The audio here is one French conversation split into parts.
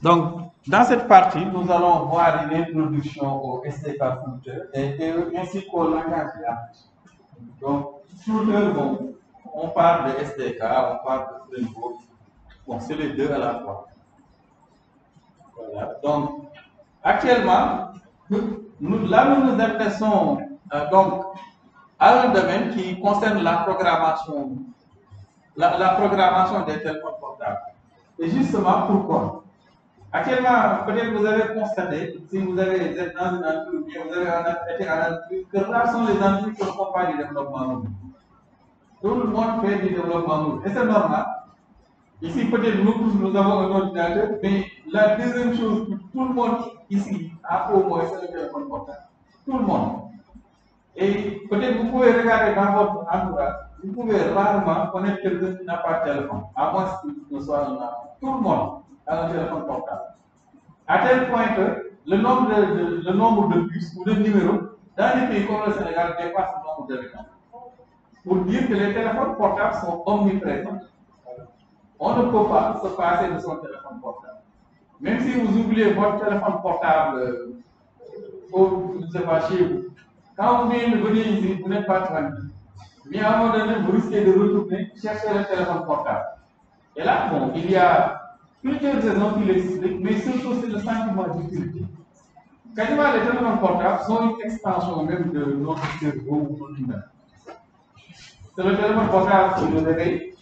Donc, dans cette partie, nous allons voir une introduction au SDK Footer et ainsi qu'au langage React. Donc, Footer, bon, on parle de SDK, on parle de framework. Bon, c'est les deux à la fois. Voilà. Donc, actuellement, là, nous nous intéressons donc à un domaine qui concerne la programmation, la programmation des téléphones portables. Et justement, pourquoi? Actuellement, peut-être vous avez constaté, si vous avez êtes dans une entreprise ou bien vous avez été en entreprise, que rares sont les entreprises qui ne font pas du développement mobile. Tout le monde fait du développement mobile. Et c'est normal. Ici, peut-être nous tous, nous avons un ordinateur, mais la deuxième chose que tout le monde ici a au moins, c'est le téléphone portable. Tout le monde. Et peut-être vous pouvez regarder dans votre entourage, vous pouvez rarement connaître quelqu'un qui n'a pas de téléphone, à moins qu'il ne soit un enfant. Tout le monde a un téléphone portable. À tel point que le nombre de puces ou de numéros dans les pays comme le Sénégal dépasse le nombre d'habitants. Pour dire que les téléphones portables sont omniprésents. On ne peut pas se passer de son téléphone portable. Même si vous oubliez votre téléphone portable, je ne sais pas, chez vous, quand vous venez ici, vous n'êtes pas tranquille. Mais à un moment donné, vous risquez de retourner chercher le téléphone portable. Et là, bon, il y a plusieurs raisons qui l'expliquent, mais surtout c'est le sentiment d'utilité. Quasiment les téléphones portables sont une extension même de notre cerveau ou notre humain. C'est le téléphone portable qui nous réveille,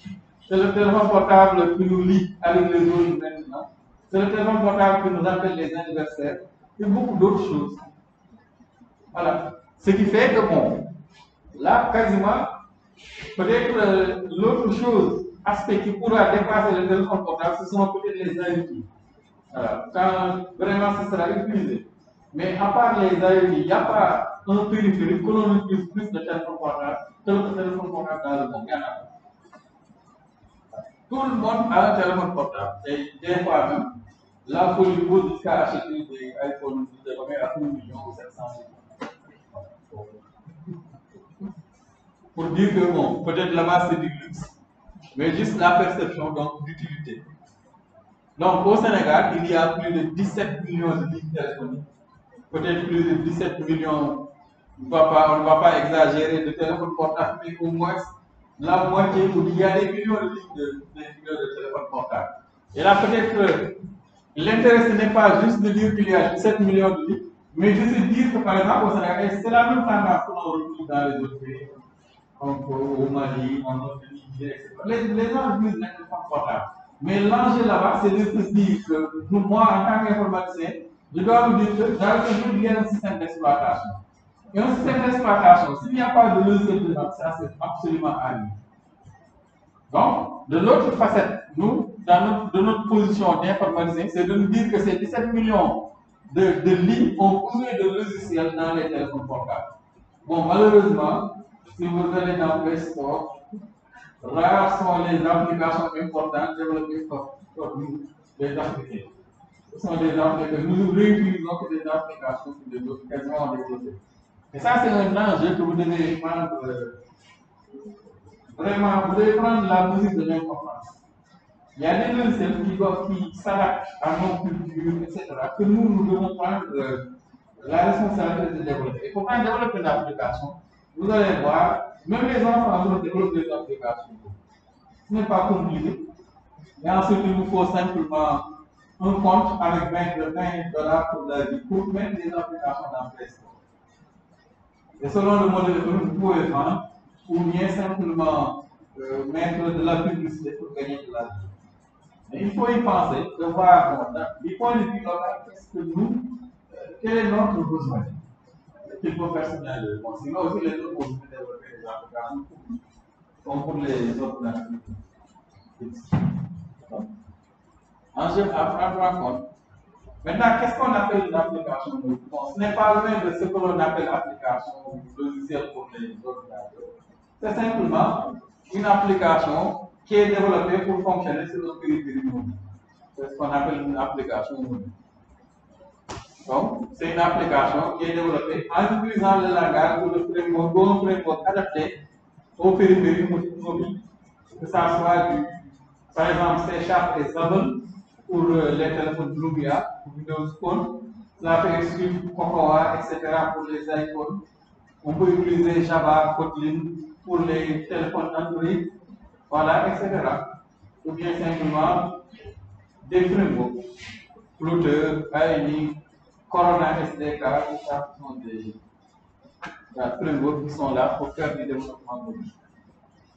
c'est le téléphone portable qui nous lie avec les autres maintenant, c'est le téléphone portable qui nous rappelle les anniversaires et beaucoup d'autres choses. Voilà. Ce qui fait que, bon, là, quasiment, peut-être l'autre chose, aspect qui pourra dépasser le téléphone portable, ce sont peut-être les IoT. Voilà. Quand vraiment ce sera utilisé. Mais à part les IoT, il n'y a pas un périphérique que l'on utilise plus de téléphone portable que le téléphone portable dans le monde. Il y en a. Tout le monde a un téléphone portable. Et des fois même, là, il faut lui poser jusqu'à acheter des iPhones de à 1 million ou 700 000. Pour dire que, bon, peut-être là-bas c'est du luxe, mais juste la perception donc d'utilité. Donc au Sénégal, il y a plus de 17 millions de lignes téléphoniques, peut-être plus de 17 millions, on ne va pas exagérer, de téléphones portables, mais au moins la moitié, où il y a des millions de lignes de téléphones portables. Et là, peut-être l'intérêt, ce n'est pas juste de dire qu'il y a 17 millions de lignes, mais juste de dire que par exemple au Sénégal, c'est la même tendance que l'on retrouve dans les autres pays. Donc, au Mali, en Niger, etc. Les gens utilisent les téléphones portables. Mais l'enjeu là-bas, c'est de se dire que moi, en tant qu'informaticien, je dois me dire que dans le jeu, il y a un système d'exploitation. Et un système d'exploitation, s'il n'y a pas de logiciel dedans, ça c'est absolument à lui. Donc, de l'autre facette, nous, de notre position d'informaticien, c'est de nous dire que ces 17 millions de lignes ont besoin de logiciels dans les téléphones portables. Bon, malheureusement, si vous allez dans Play Store, rares sont les applications importantes développées par nous, les applications. Ce sont des applications, nous réutilisons que des applications que les autres quasiment développées. Et ça, c'est un enjeu que vous devez prendre, vraiment, vous devez prendre la musique de l'importance. Il y a des logiciels qui s'adaptent à nos cultures, etc., que nous devons prendre la responsabilité de développer. Et pour développer une application, vous allez voir, même les enfants vont développer des applications. Ce n'est pas compliqué. Et ensuite, il nous faut simplement un compte avec 20 dollars pour la vie, pour mettre des applications dans Play Store. Et selon le modèle que vous pouvez vendre, ou bien simplement mettre de la publicité pour gagner de l'argent. Mais il faut y penser, de voir, du point de vue local, qu'est-ce que nous, quel est notre besoin qu'il faut personnel. Bon, sinon aussi les autres vont développer des applications comme pour les autres activités. Enjeu à prendre en compte. Maintenant, qu'est-ce qu'on appelle une application? Bon, ce n'est pas loin de ce que l'on appelle application logicielle pour les ordinateurs. C'est simplement une application qui est développée pour fonctionner sur le périphérique mobile. C'est ce qu'on appelle une application mobile. Donc, c'est une application qui est développée en utilisant le langage ou le framework adapté au périphérique mobile. Que ça soit par exemple, C# et Zable, pour les téléphones Lumia, pour Windows Phone. Cela peut exclure Cocoa, etc. pour les iPhones. On peut utiliser Java, Kotlin pour les téléphones Android, voilà, etc. Ou bien simplement des frameworks, Flutter, ANI, Corona SDK, tout ça sont des frameworks qui sont là pour faire du développement mobile.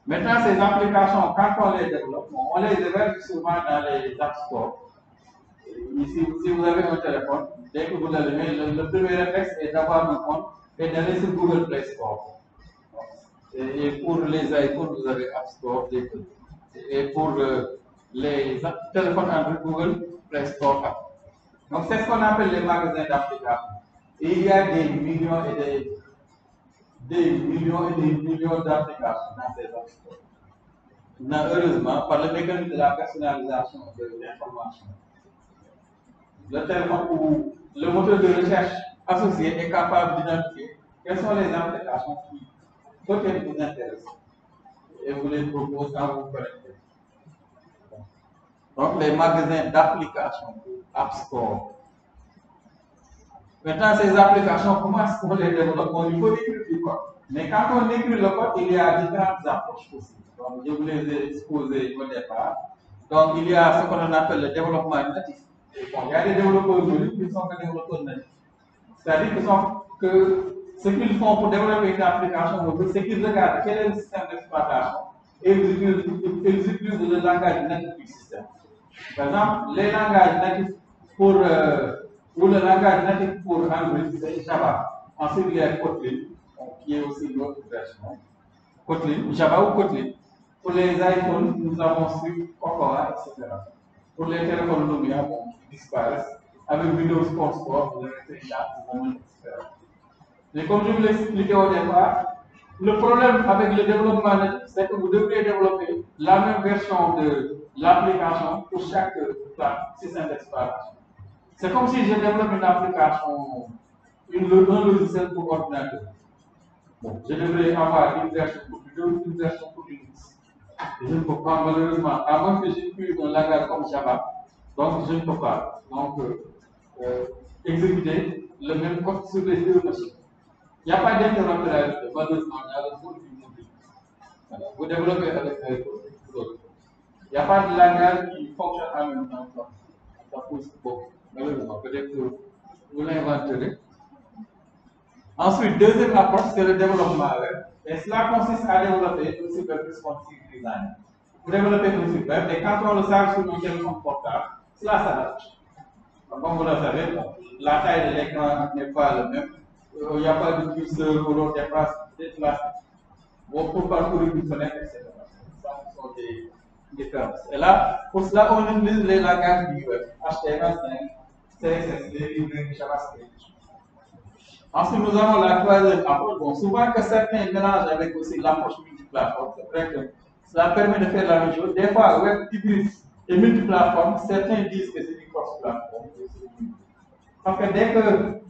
Maintenant, ces applications, quand on les développe, on les héberge souvent dans les App Store. Ici, si vous avez un téléphone, dès que vous l'allumez, le premier réflexe est d'avoir un compte et d'aller sur Google Play Store. Et pour les iPhones, vous avez App Store. Et pour les téléphones Android, Google Play Store App. Donc, c'est ce qu'on appelle les magasins d'applications. Et il y a des millions et des millions d'applications dans ces App Store. Heureusement, par le mécanisme de la personnalisation de l'information, le téléphone ou le moteur de recherche associé est capable d'identifier quelles sont les applications qui peut-être vous intéressent et vous les propose quand vous connectez. Donc, les magasins d'applications, App Store. Maintenant, ces applications, comment est-ce qu'on les développe? Il faut écrire du code. Mais quand on écrit le code, il y a différentes approches possibles. Donc, je vous les ai exposées au départ. Donc, il y a ce qu'on appelle le développement natif. Bon, il y a des développeurs mobiles qui sont des développeurs natifs. C'est-à-dire que ce qu'ils font pour développer une application mobile, c'est qu'ils regardent quel est le système d'exploitation et ils utilisent le langage natif du système. Par exemple, les langages natifs pour ou le langage natif pour Android, c'est Java. Ensuite, il y a Kotlin, qui est aussi une autre version. Kotlin, Java ou Kotlin. Pour les iPhones, nous avons Swift, Cocoa, etc. Pour les téléphones Lumia, qui disparaissent. Avec Windows Phone Store, vous avez fait etc. Mais comme je vous l'ai expliqué au départ, le problème avec le développement natif, c'est que vous devriez développer la même version de l'application pour chaque système d'exploitation. C'est comme si je développe une application, un logiciel pour ordinateur. Bon, je devrais avoir une version pour Windows, une version pour Linux. Je ne peux pas, malheureusement, à moins que j'utilise un langage comme Java, donc je ne peux pas exécuter le même code sur les deux machines. Il n'y a pas d'interopérabilité, malheureusement, il y a le mode du mobile. Vous développez avec l'autre. Il n'y a pas de langage qui fonctionne en même temps. Ça pose beaucoup. Malheureusement, peut-être que vous l'inventerez. Ensuite, deuxième approche, c'est le développement web. Et cela consiste à développer un site web responsive design. Vous développez un site web et quand on le sert sur un téléphone portable, cela s'adapte. Comme vous le savez, la taille de l'écran n'est pas la même. Il n'y a pas de curseur pour l'on déplace. Pour parcourir une fenêtre, etc. Ça, ce sont des différences. Et là, pour cela, on utilise les langages du web, HTML5, CSS, les librairies JavaScript. Ensuite, nous avons la troisième approche. Bon, souvent que certains mélangent avec aussi l'approche multiplateforme. C'est vrai que cela permet de faire la même chose. Des fois, web hybride et multiplateforme, certains disent que c'est du cross-plateforme. Parce que dès que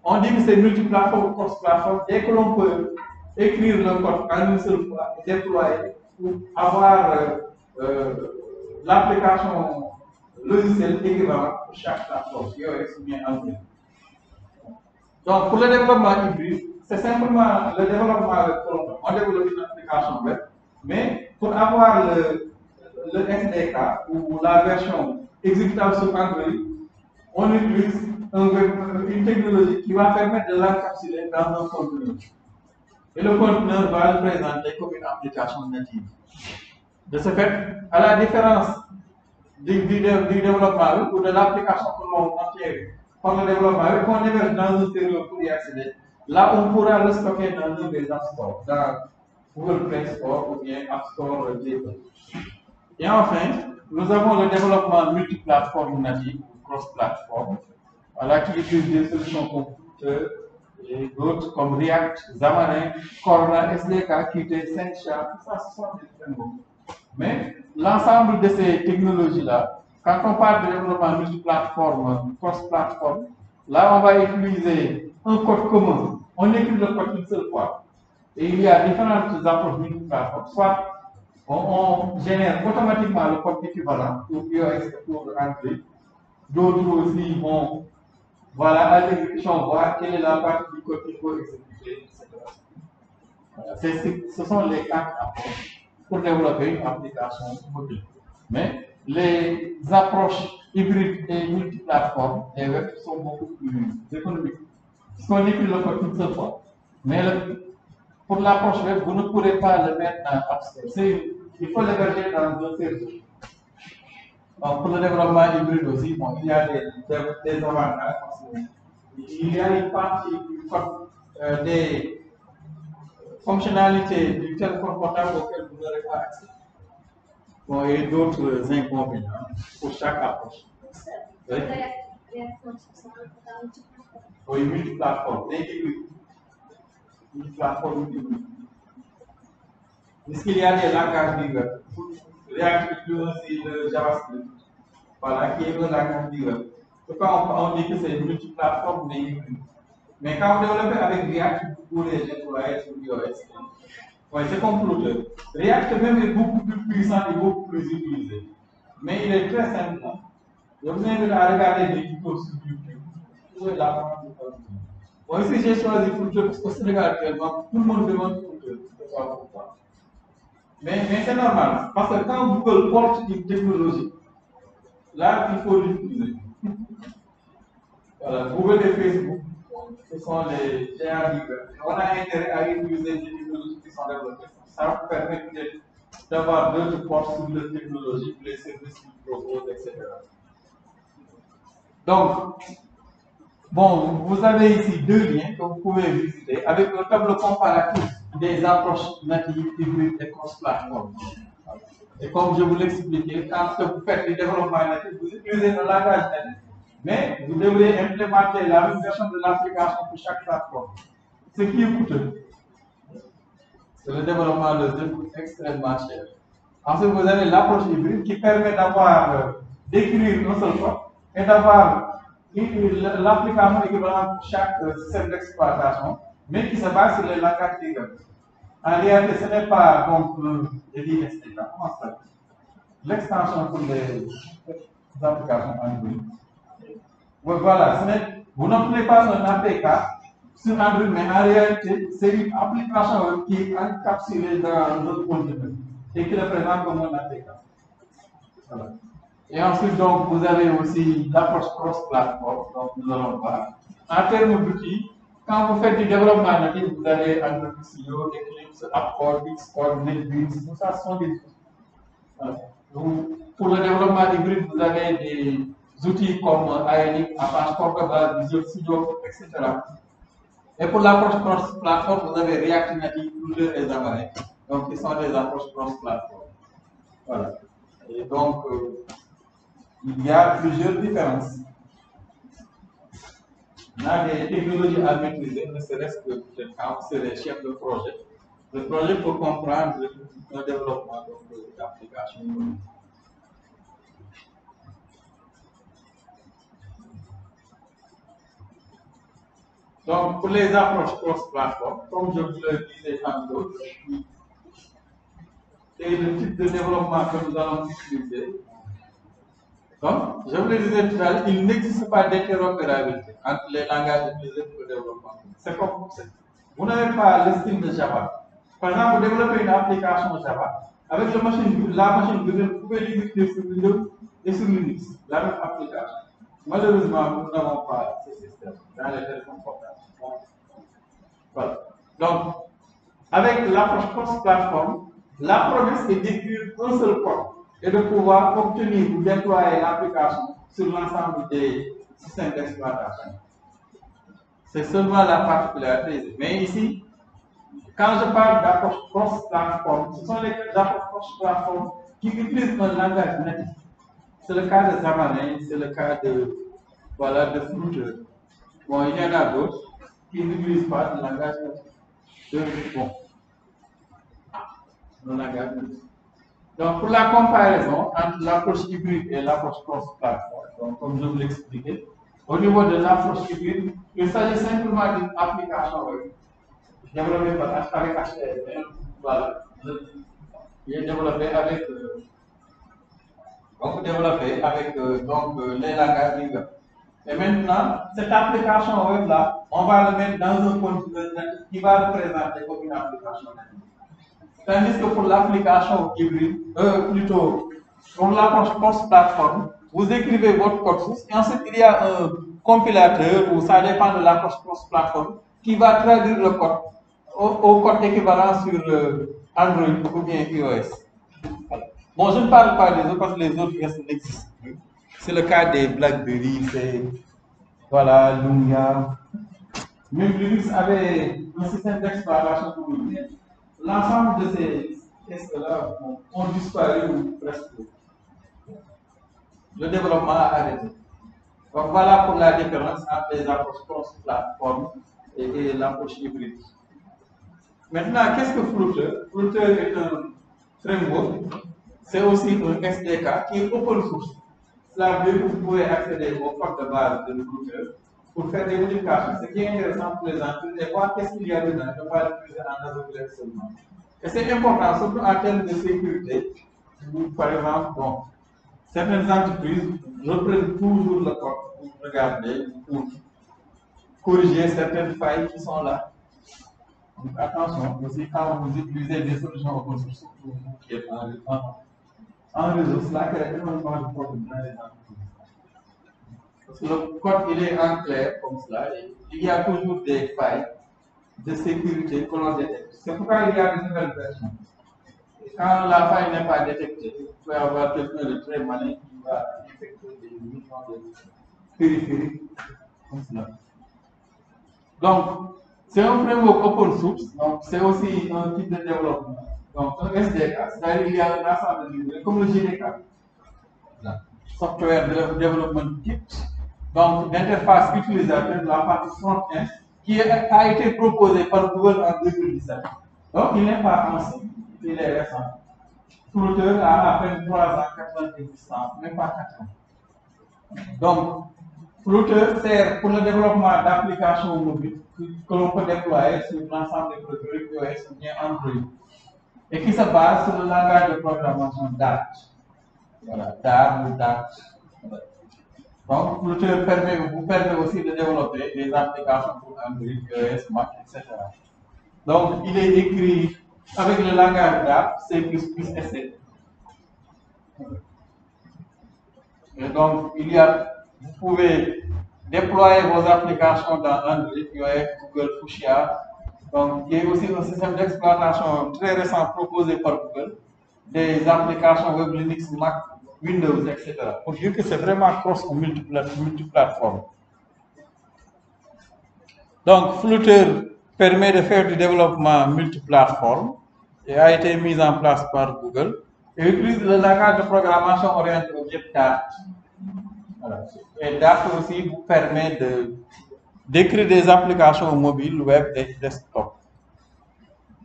on dit que c'est multiplateforme ou cross-plateforme, dès que l'on peut écrire le code en une seule fois et déployer pour avoir l'application logicielle équivalente pour chaque plateforme, iOS ou bien Android. Donc, pour le développement hybride, c'est simplement le développement web. On développe une application web, mais pour avoir le SDK ou la version exécutable sur Android, on utilise une technologie qui va permettre de l'encapsuler dans un conteneur. Et le conteneur va le présenter comme une application native. De ce fait, à la différence du développement ou de l'application que l'on obtient par le développement, qu'on héberge dans un serveur pour y accéder, là on pourra le stocker dans un des App Store, dans Google Play Store ou bien App Store Gmail. Et enfin, nous avons le développement multiplateforme natif ou cross-plateforme, voilà, qui utilise des solutions computer et d'autres comme React, Xamarin, Corona, SDK, Qt, SendShare, tout ça, ce sont des frameworks. Mais l'ensemble de ces technologies-là, quand on parle de développement multiplateforme, cross-plateforme, là on va utiliser un code commun. On écrit le code une seule fois. Et il y a différentes approches multiplateformes. Soit on génère automatiquement le code équivalent pour iOS et pour Android. D'autres aussi vont, voilà, à l'exécution, voir quelle est la partie du code qu'il faut exécuter, etc. Ce sont les 4 approches pour développer une application mobile. Mais les approches hybrides et multiplateformes des web sont beaucoup plus économiques. Parce qu'on écrit le code une seule fois. Mais pour l'approche web, vous ne pourrez pas le mettre dans App Store. Il faut l'héberger dans un serveur. Donc, pour le développement hybride aussi, bon, il y a des avantages. Il y a une partie des fonctionnalités du téléphone portable auxquelles vous n'aurez pas accès. Bon, et d'autres inconvénients pour chaque approche. Oui, oui, multiplateforme. Multiplateforme. Puisqu'il y a des langages divers. React inclut aussi le JavaScript. Voilà, qui est un langage divers. Pourquoi on dit que c'est multiplateforme mais hybride. Mais quand vous développez avec React, vous pouvez déployer sur iOS. Oui, c'est comme Flutter. React même est beaucoup plus puissant et beaucoup plus utilisé. Mais il est très simple. Je vous invite à regarder des tutos sur YouTube. Vous pouvez l'apprendre. Moi aussi, j'ai choisi Flutter parce qu'au Sénégal actuellement, tout le monde demande Flutter. Je ne sais pas pourquoi. Mais c'est normal. Parce que quand Google porte une technologie, là, il faut l'utiliser. Voilà, Google et Facebook, ce sont les géants divers. On a intérêt à utiliser des technologies qui sont développées. Ça vous permet d'avoir d'autres portes sur les technologies, les services qu'ils proposent, etc. Donc, bon, vous avez ici 2 liens que vous pouvez visiter avec un tableau comparatif des approches natives, hybrides et cross-platform. Et comme je vous l'expliquais, quand vous faites du développement natif, vous utilisez le langage natif. Mais vous devrez implémenter la même version de l'application pour chaque plateforme. Ce qui est coûteux. C'est le développement de jeux coûte extrêmement cher. Ensuite, vous avez l'approche hybride qui permet d'écrire un seul code et d'avoir l'application équivalente pour chaque système d'exploitation, mais qui se base sur les langages divers. En réalité, ce n'est pas donc je dis SDK, comment ça s'appelle? L'extension pour les applications Android. Voilà, vous n'appelez pas un APK sur Android, mais en réalité, c'est une application qui est encapsulée dans notre contenu et qui le présente comme un APK. Voilà. Et ensuite, donc, vous avez aussi l'approche cross-platform, donc nous allons voir. En termes d'outils, quand vous faites du développement natif, vous avez Android Studio, Eclipse, Appcore, Xcode, NetBeans, tout ça sont des outils. Voilà. Donc, pour le développement hybride, vous avez des outils comme Ionic, Apache Cordova, Visual Studio, etc. Et pour l'approche cross-platform, vous avez React Native, Flutter et Xamarin. Donc, ils sont des approches cross-platform. Voilà. Et donc, il y a plusieurs différences. On a des technologies à maîtriser, ne serait-ce que quand vous serez chef de projet. Le projet pour comprendre le développement de l'application. Donc, pour les approches cross-platform, comme je vous le disais tantôt, c'est le type de développement que nous allons utiliser. Donc, je vous le disais tout à l'heure, il n'existe pas d'interopérabilité entre les langages utilisés pour le développement. C'est comme vous n'avez pas le style de Java. Par exemple, vous développez une application Java, avec la machine, vous pouvez l'exécuter sur Windows et sur Linux, la même application. Malheureusement, nous n'avons pas ce système dans les téléphones portables. Voilà. Donc, avec l'approche cross-platform, la promesse est d'écrire un seul code et de pouvoir obtenir ou déployer l'application sur l'ensemble des systèmes d'exploitation. C'est seulement la particularité. Mais ici, quand je parle d'approche cross-platform, ce sont les approches cross-platform qui utilisent un langage natif. C'est le cas de Xamarin, c'est le cas de Flutter. Bon, il y en a d'autres qui n'utilisent pas le langage natif. Bon, le langage natif. Donc, pour la comparaison entre l'approche hybride et l'approche cross-platform, comme je vous l'expliquais, au niveau de l'approche hybride, il s'agit simplement d'une application web développée avec HTML. Voilà. qui est développé avec les langages du web. Et maintenant, cette application web là, on va le mettre dans un conteneur qui va représenter comme une application. Tandis que pour l'application hybride, plutôt pour l'approche cross-plateforme, vous écrivez votre code source et ensuite il y a un compilateur ou ça dépend de l'approche cross-plateforme qui va traduire le code au code équivalent sur Android ou bien iOS. Voilà. Bon, je ne parle pas des autres parce que les autres n'existent plus. C'est le cas des BlackBerry, c'est voilà, Lumia. Même Linux avait un système d'exploitation pour lui. L'ensemble de ces tests-là ont disparu ou presque. Le développement a arrêté. Donc voilà pour la différence entre les approches cross-plateforme et l'approche hybride. Maintenant, qu'est-ce que Flutter? Flutter est un framework, c'est aussi un SDK qui est open source. Cela veut dire que vous pouvez accéder au code de base de Flutter pour faire des modifications. Ce qui est intéressant pour les entreprises, c'est voir qu'est-ce qu'il y a dedans, ne pas l'utiliser en AWS seulement. Et c'est important, surtout en termes de sécurité. Par exemple, bon, certaines entreprises reprennent toujours le code pour regarder, pour corriger certaines failles qui sont là. Donc attention, aussi quand vous utilisez des solutions open source, surtout vous qui êtes en réseau, cela crée énormément de problèmes dans les entreprises. Parce que le code il est en clair comme cela, et il y a toujours des failles de sécurité que l'on détecte. C'est pourquoi il y a des nouvelles versions. Et quand la faille n'est pas détectée, vous pouvez avoir quelqu'un de très malin qui va effectuer des millions de périphériques comme cela. Donc, c'est un framework open source, donc c'est aussi un type de développement. Donc, un SDK, c'est-à-dire qu'il y a un ensemble de librairies, comme le GDK, Software Development Kit, donc l'interface utilisateur de la partie front-end, qui a été proposée par Google en 2017. Donc, il n'est pas ancien, il est récent. Flutter a à peine 3 ans, 4 ans d'existence, même pas 4 ans. Donc, Flutter sert pour le développement d'applications mobiles que l'on peut déployer sur l'ensemble des produits iOS ou bien Android et qui se base sur le langage de programmation Dart. Voilà, Dart ou Dart. Donc, Flutter vous permet aussi de développer des applications pour Android, iOS, Mac, etc. Donc, il est écrit avec le langage Dart, C++ et C. Et donc, vous pouvez déployer vos applications dans Android, iOS, Google, Fuchsia. Donc, il y a aussi un système d'exploitation très récent proposé par Google, des applications web Linux, Mac, Windows, etc. Pour dire que c'est vraiment cross ou multiplateforme. Donc, Flutter permet de faire du développement multiplateforme et a été mis en place par Google et utilise le langage de programmation orienté objet Dart. Voilà. Et Dart aussi vous permet d'écrire des applications mobiles, web et desktop.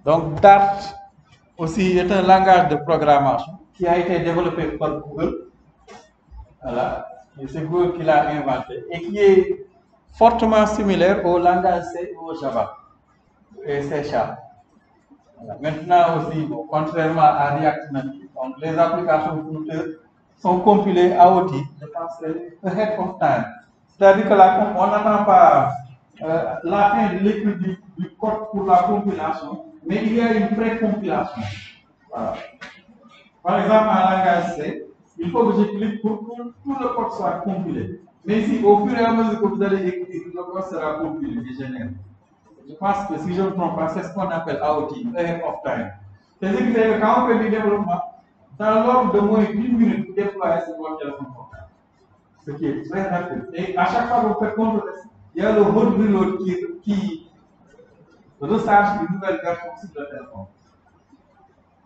Donc Dart aussi est un langage de programmation qui a été développé par Google. Voilà. Et c'est Google qui l'a inventé et qui est fortement similaire au langage C ou au Java et C#. Voilà. Maintenant aussi, bon, contrairement à React Native, donc les applications Flutter sont compilées à outil, je pense que ahead of time. C'est-à-dire que on n'attend pas la fin de l'écriture du code pour la compilation, mais il y a une pré-compilation. Voilà. Par exemple, en langage C, il faut que je clique pour que tout le code soit compilé. Mais ici, au fur et à mesure que vous allez écrire, le code sera compilé et généré. Je pense que si je ne me trompe pas, c'est ce qu'on appelle AOT, ahead of time. C'est-à-dire que quand on fait du développement, dans l'ordre de moins d'une minute, vous déployez sur votre téléphone portable. Ce qui est très rapide. Et à chaque fois que vous faites contrôle, il y a le mode reload qui recharge une nouvelle version sur le téléphone.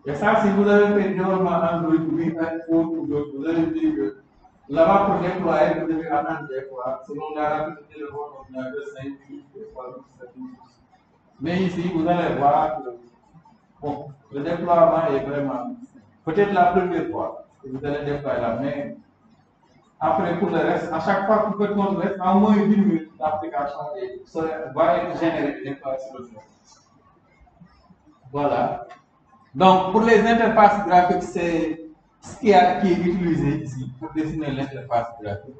Et ça, si vous avez fait du développement Android ou iPhone ou d'autres, vous allez dire que là-bas pour déployer, vous devez attendre des fois, selon la rapidité de votre ordinateur, 5 minutes, des fois 7 minutes. Mais ici, vous allez voir que bon, le déploiement est vraiment, peut-être la première fois que vous allez déployer là, mais après pour le reste, à chaque fois que vous faites votre reste, en moins d'une minute, l'application va être générée et déployée sur le téléphone. Voilà. Donc, pour les interfaces graphiques, c'est ce qui est utilisé ici pour dessiner l'interface graphique,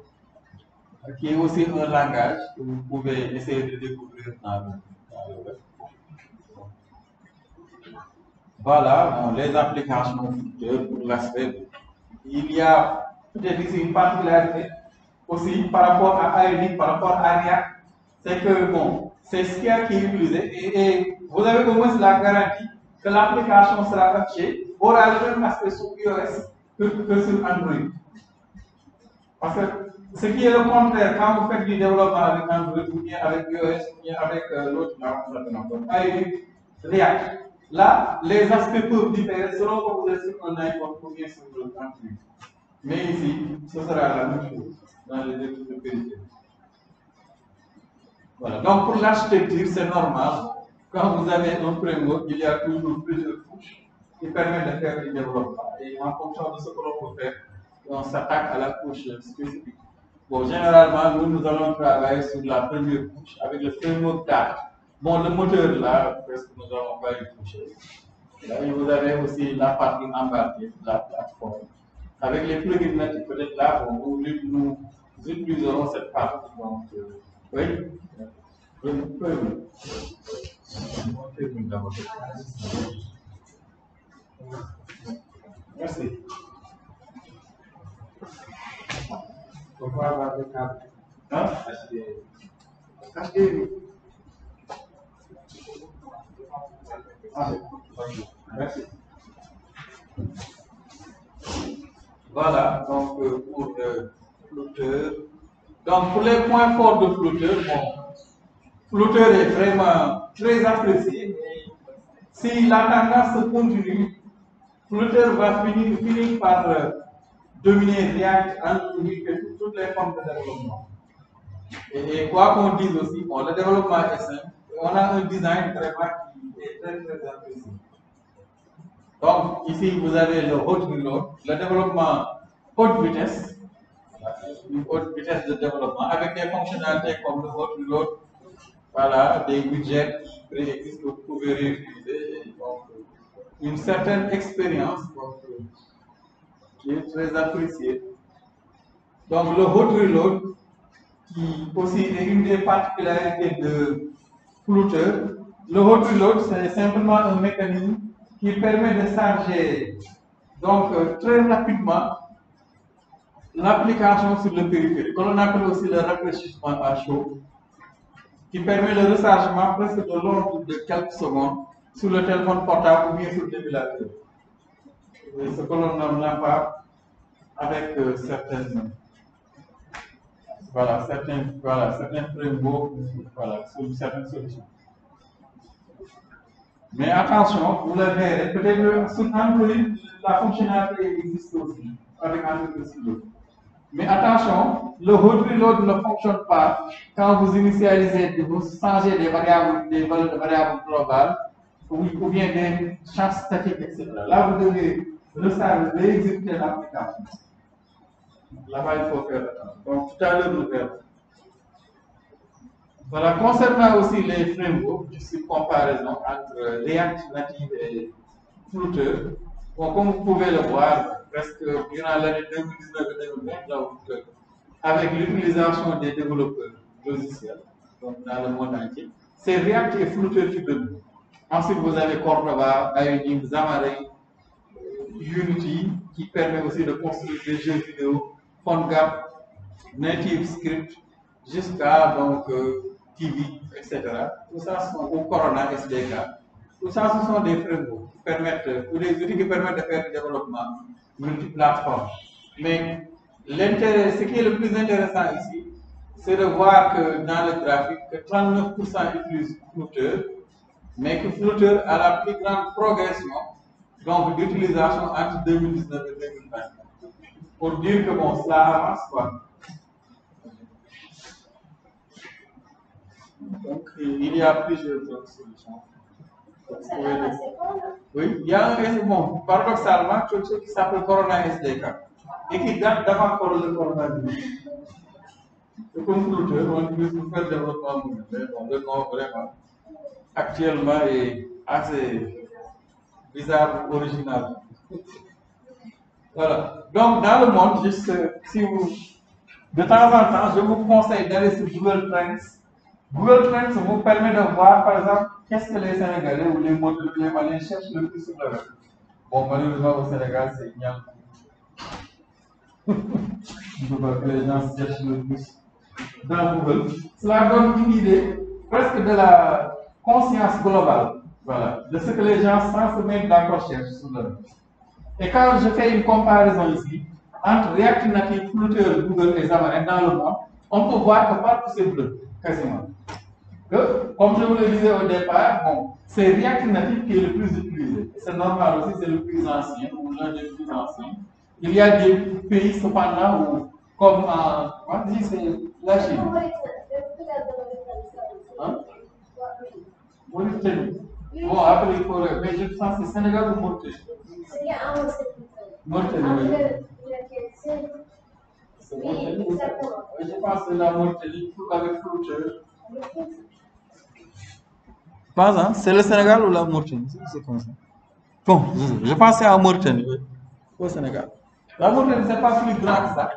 qui est aussi un langage que vous pouvez essayer de découvrir dans le web. Voilà, bon, les applications pour l'aspect. Il y a peut-être ici une particularité aussi par rapport à Ionic, par rapport à React, c'est que bon, c'est ce qui est utilisé et vous avez au moins la garantie que l'application sera affichée, aura le même aspect sur iOS que sur Android. Parce que ce qui est le contraire, quand vous faites du développement avec Android ou bien avec iOS ou bien avec l'autre, Ionic, React, là, les aspects peuvent différer selon que vous êtes sur un iPhone ou bien sur Android. Mais ici, ce sera la même chose dans les deux types de périphériques. Voilà. Donc pour l'architecture, c'est normal. Quand vous avez un framework, il y a toujours plusieurs couches qui permettent de faire du développement. Et en fonction de ce que l'on peut faire, on s'attaque à la couche spécifique. Bon, généralement, nous allons travailler sur la première couche avec le framework Dart. Bon, le moteur là, presque nous n'allons pas y toucher. Là, et vous avez aussi la partie embarquée, la plateforme. Avec les plugins natifs, peut-être là, bon, nous utiliserons cette partie. Donc, oui. Merci. On va avoir des câbles. Hein? HDMI. Ah, merci. Voilà, donc pour le Flutter. Donc pour les points forts de Flutter, bon, Flutter est vraiment très apprécié. Si la tendance se continue, Flutter va finir par dominer React, Android et toutes les formes de développement. Et quoi qu'on dise aussi, bon, le développement est simple. On a un design vraiment qui est très très apprécié. Donc ici vous avez le hot reload, le développement haute vitesse, une haute vitesse de développement avec des fonctionnalités comme le hot reload, voilà, des widgets préexistent que vous pouvez réutiliser. Donc, une certaine expérience qui est très appréciée. Donc le hot reload, qui aussi est une des particularités de Flutter, le hot reload, c'est simplement un mécanisme qui permet de charger donc très rapidement l'application sur le périphérique, que l'on appelle aussi le rafraîchissement à chaud, qui permet le rechargement presque de l'ordre de quelques secondes sur le téléphone portable ou bien sur l'émulateur. Ce que l'on n'a pas avec certaines frameworks, sur certaines solutions. Mais attention, vous le verrez, peut-être sur Android, la fonctionnalité existe aussi, avec Android Studio. Mais attention, le hot reload ne fonctionne pas quand vous initialisez, vous changez des valeurs de variables globales ou bien des champs statiques, etc. Là, vous devez réexécuter l'application. Là-bas, il faut faire attention. Donc, tout à l'heure, nous verrons. Voilà, concernant aussi les frameworks, juste une comparaison entre React Native et Flutter. Bon, comme vous pouvez le voir, presque durant l'année 2019-2020, avec l'utilisation des développeurs logiciels donc dans le monde entier, c'est React et Flutter qui dominent. Ensuite, vous avez Cordova, Ionic, Xamarin, Unity, qui permet aussi de construire des jeux vidéo, PhoneGap, Native Script, jusqu'à donc TV, etc. Tout ça sont au Corona SDK. Tout ça, ce sont des frameworks qui permettent, ou des outils qui permettent de faire du développement multiplateforme. Mais l'intérêt, ce qui est le plus intéressant ici, c'est de voir que dans le graphique, que 39% utilisent Flutter, mais que Flutter a la plus grande progression donc d'utilisation entre 2019 et 2020. Pour dire que bon, cela avance quoi. Donc il y a plusieurs autres solutions. Oui, il y a un bon, paradoxalement, quelque chose qui s'appelle Corona SDK et qui date d'avant le coronavirus. C'est comme Flutter, on utilise pour faire le développement mobile. Bon, le nom vraiment actuellement est assez bizarre original. Voilà. Donc, dans le monde, juste si vous, de temps en temps, je vous conseille d'aller sur Google Trends. Google Trends vous permet de voir, par exemple, qu'est-ce que les Sénégalais ou les Maliens cherchent le plus sur le web. Bon, malheureusement, au Sénégal, c'est ignoble. Que les gens cherchent le plus dans Google. Cela donne une idée presque de la conscience globale, voilà, de ce que les gens sans se mettre dans la recherche sur le web. Et quand je fais une comparaison ici entre React Native, Flutter, Google et Xamarin dans le monde, on peut voir que partout c'est bleu, quasiment. Que, comme je vous le disais au départ, bon, c'est React Native qui est le plus utilisé. C'est normal aussi, c'est le plus ancien, ou l'un des plus anciens. Il y a des pays cependant où, comme en c'est la Chine. Hein? Mauritanie. Bon, après il faut. Mais je pense que c'est Sénégal ou Mauritanie. Mauritanie. C'est Mauritanie. Je pense que la Mauritanie avec Flutter. Pas hein? C'est le Sénégal ou la Mauritanie? C'est comme ça. Bon, je pense que c'est en Mauritanie, oui. Au Sénégal. La Mauritanie, c'est pas plus grand que ça.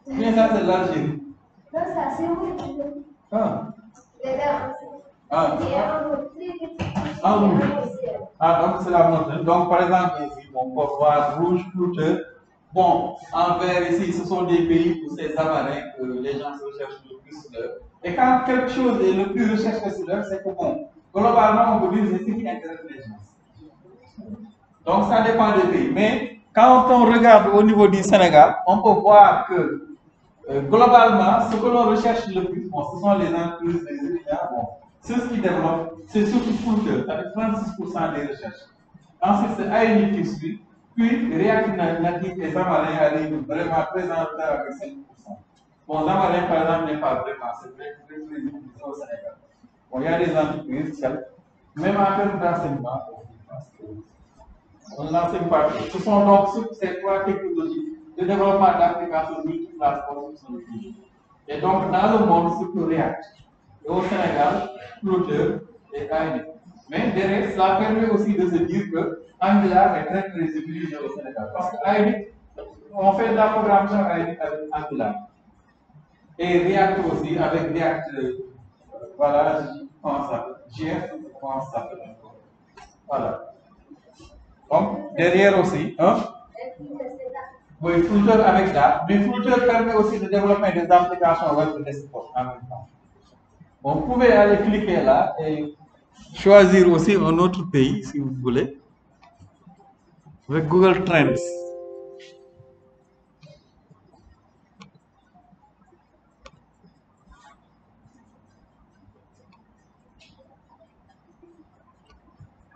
Mais ça, c'est l'Algérie. Non, ça, c'est Mauritanie. Ah. Ah. Ah, donc c'est la Mauritanie. Donc, par exemple, ici, on peut voir rouge, Flutter. Bon, en vert, ici, ce sont des pays où c'est Xamarin que les gens se recherchent le plus sur l'heure. Et quand quelque chose est le plus recherché sur l'heure, c'est que bon, globalement, on peut dire que c'est ce qui intéresse les gens. Donc, ça dépend des pays. Mais quand on regarde au niveau du Sénégal, on peut voir que globalement, ce que l'on recherche le plus, bon, ce sont les entreprises, les étudiants. Bon, ceux qui développent, c'est surtout Flutter, avec 36% des recherches. Ensuite, c'est ANI qui suit. Puis, React Native et Xamarin arrivent vraiment très en retard avec 5%. Bon, Xamarin, par exemple, n'est pas vraiment, c'est très utilisé au Sénégal. Bon, il y a des entreprises, même en termes d'enseignement, on n'enseigne pas. Ce sont donc ces trois technologies de développement d'applications multiplateformes qui sont utilisées. Et donc, dans le monde, surtout React. Et au Sénégal, Flutter et ANI. Mais derrière, cela permet aussi de se dire que Angular est très très utilisé au Sénégal. Parce que ANI, on fait de la programmation avec Angular. Et React aussi, avec React, voilà, comment ça s'appelle? JF, comment ça s'appelle encore? Voilà. Donc, derrière aussi, hein? Oui, Flutter avec ça. Mais Flutter permet aussi de développer des applications web de support en même temps. Bon, vous pouvez aller cliquer là et choisir aussi un autre pays si vous voulez. Avec Google Trends.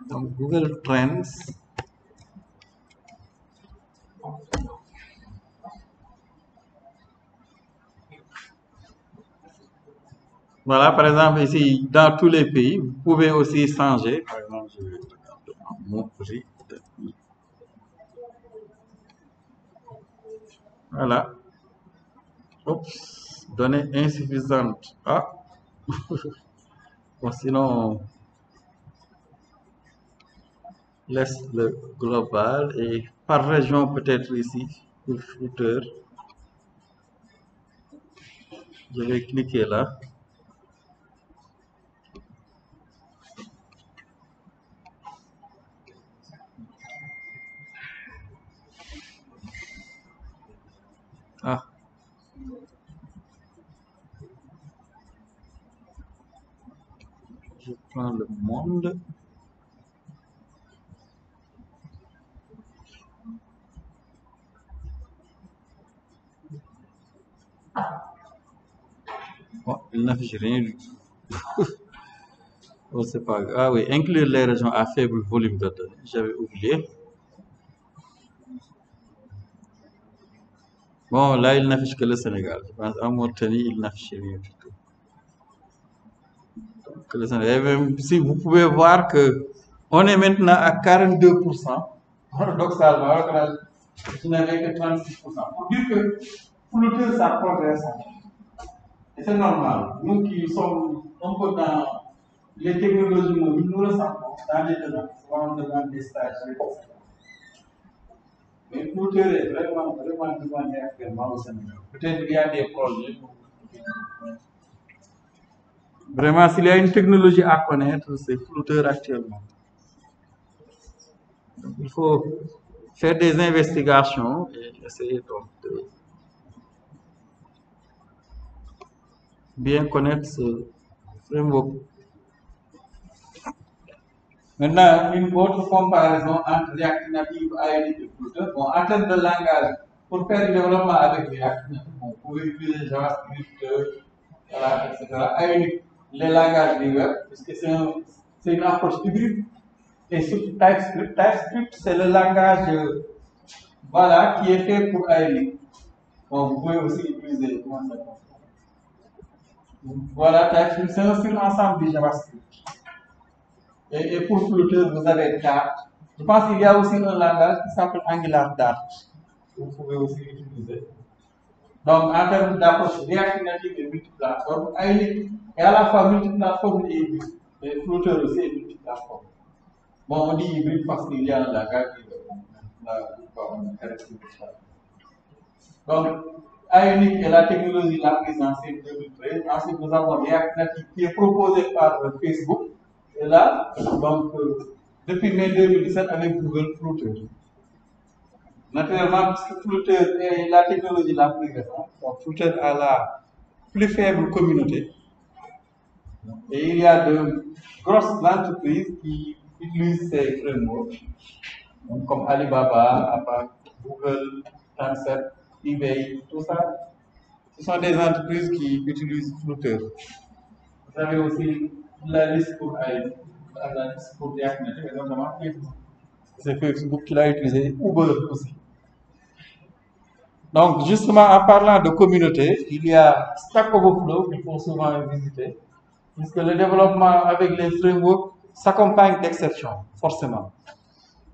Donc, Google Trends. Voilà, par exemple, ici, dans tous les pays, vous pouvez aussi changer. Par exemple, je vais regarder mon prix. Voilà. Oups, données insuffisantes. Ah, bon, sinon, laisse le global et par région peut-être ici, pour Flutter. Je vais cliquer là. Ah. Je prends le monde. Bon, il n'affiche rien du tout. Oh, c'est pas grave. Ah oui, inclure les régions à faible volume de données. J'avais oublié. Bon, là, il n'affiche que le Sénégal. Je pense en Mauritanie, il n'affiche rien du tout. Donc, le Sénégal. Et même si vous pouvez voir que on est maintenant à 42%, paradoxalement, alors que là, je n'avais que 36%. Pour dire que Flutter, ça progresse. Et c'est normal. Nous qui sommes un peu dans les technologies mobiles, nous ressentons dans les demandes, souvent on demande des stages, etc. Mais Flutter est vraiment demandé actuellement au Sénégal. Peut-être qu'il y a des projets. Vraiment, s'il y a une technologie à connaître, c'est Flutter actuellement. Donc, il faut faire des investigations et essayer donc de bien connaître ce framework. Maintenant, une autre comparaison entre React Native, Ionic et Flutter. Bon, en termes de langage, pour faire du développement avec React, on pouvait utiliser JavaScript, voilà, etc. Ionic, les langages du web, parce que c'est une approche hybride. Et surtout TypeScript. TypeScript, c'est le langage voilà, qui est fait pour Ionic. Bon, vous pouvez aussi utiliser comment ça s'appelle. Voilà, TypeScript, c'est un sur-ensemble du JavaScript. Et pour Flutter, vous avez Dart. Je pense qu'il y a aussi un langage qui s'appelle Angular Dart. Vous pouvez aussi l'utiliser. Donc, en termes d'approche, React Native est multiplateforme. Ionic est à la fois multiplateforme et hybride. Et Flutter aussi est multiplateforme. Bon, on dit hybride parce qu'il y a un langage qui donc, Ionic est la technologie la plus ancienne de 2013. Ensuite, nous avons React Native qui est proposé par Facebook. Et là, donc, depuis mai 2017 avec Google Flutter. Naturellement, puisque Flutter est la technologie la plus récente, donc Flutter a la plus faible communauté. Et il y a de grosses entreprises qui utilisent ces frameworks, comme Alibaba, APAC, Google, Tencent, eBay, tout ça. Ce sont des entreprises qui utilisent Flutter. Vous avez aussi la liste pour Ionic, la liste pour React Native, et notamment Facebook. C'est Facebook qui l'a utilisé, Uber aussi. Donc, justement, en parlant de communauté, il y a Stack Overflow qu'il faut souvent visiter, puisque le développement avec les frameworks s'accompagne d'exceptions, forcément.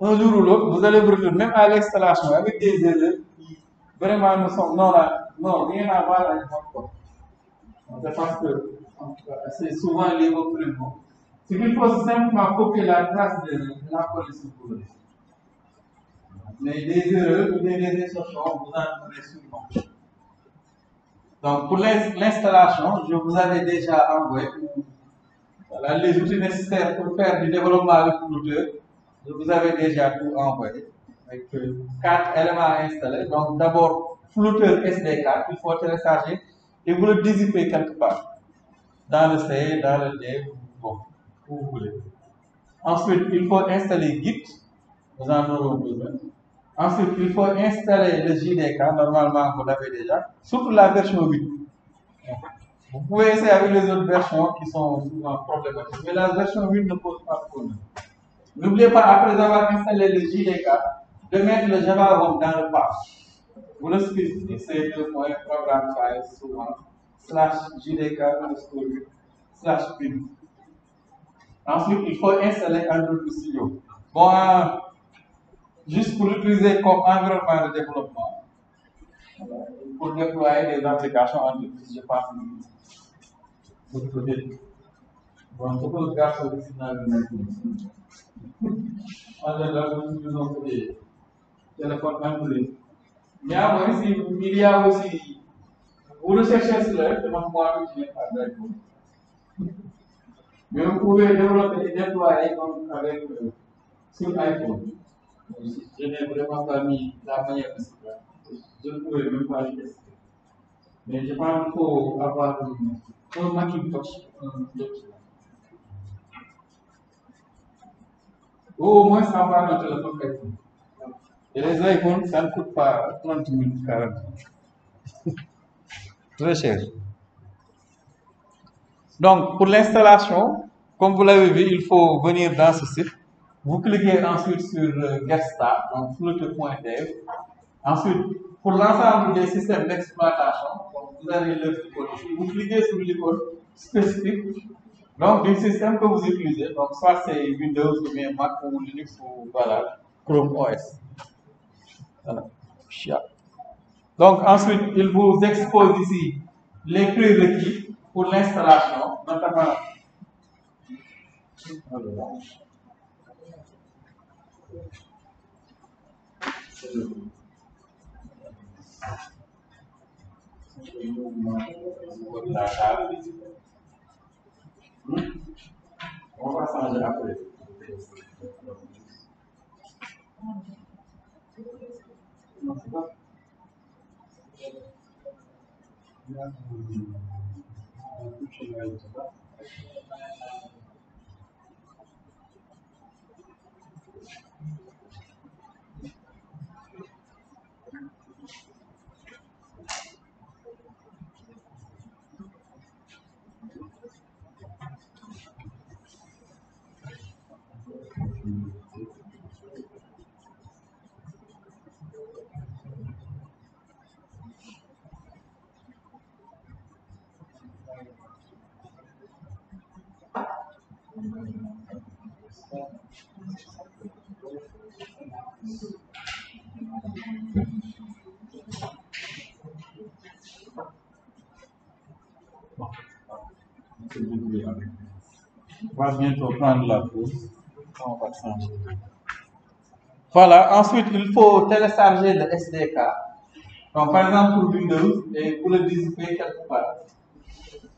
Un jour ou l'autre, vous allez vous retrouver même à l'installation avec des erreurs qui vraiment ne sont non, rien à voir avec votre code. C'est parce que c'est souvent les frameworks. Ce qu'il faut simplement copier la trace de la coller sur vous. Mais des erreurs ou des exceptions, vous en trouvez souvent. Donc, pour l'installation, je vous avais déjà envoyé voilà, les outils nécessaires pour faire du développement avec Flutter. Je vous avais déjà tout envoyé avec 4 éléments à installer. Donc, d'abord, Flutter SD4, il faut télécharger et vous le dézippez quelque part. Dans le C, dans le D, bon, où vous voulez. Ensuite, il faut installer Git. Nous en aurons besoin. Ensuite, il faut installer le JDK, normalement vous l'avez déjà, surtout la version 8. Vous pouvez essayer avec les autres versions qui sont souvent problématiques, mais la version 8 ne pose pas de problème. N'oubliez pas, après avoir installé le JDK, de mettre le Java Home dans le path. Vous le spécifiez, c'est le point programme file souvent, /JDK_8/bin. Ensuite, il faut installer Android Studio. Bon, juste pour l'utiliser comme environnement de développement, pour déployer des applications entreprises, je pense que vous pouvez. Bon, tout le gars sur le final de des téléphones Android. Il y a aussi, vous recherchez cela, je m'en vois que je n'ai pas d'accord. Mais vous pouvez développer et déployer avec sur iPhone. Je n'ai vraiment pas mis la manière de cela. Je ne pouvais même pas le tester. Mais je pense qu'il faut avoir un Macintosh, un document. Au moins avoir un téléphone iPhone. Et les iPhones, ça ne coûte pas 30 000, 40 000. Très cher. Donc, pour l'installation, comme vous l'avez vu, il faut venir dans ce site. Vous cliquez ensuite sur Get Start, donc flutter.dev. Ensuite, pour l'ensemble des systèmes d'exploitation, vous avez l'icône ici. Vous cliquez sur l'icône spécifique donc du système que vous utilisez. Donc, soit c'est Windows ou bien Mac ou Linux ou voilà, Chrome OS. Voilà. Donc, ensuite, il vous expose ici les prérequis pour l'installation, notamment Alors, on va changer après. Non, c'est pas. On va bientôt prendre la pause. On va changer. Voilà, ensuite il faut télécharger le SDK. Donc, par exemple pour Windows et pour le dissiper quelque part.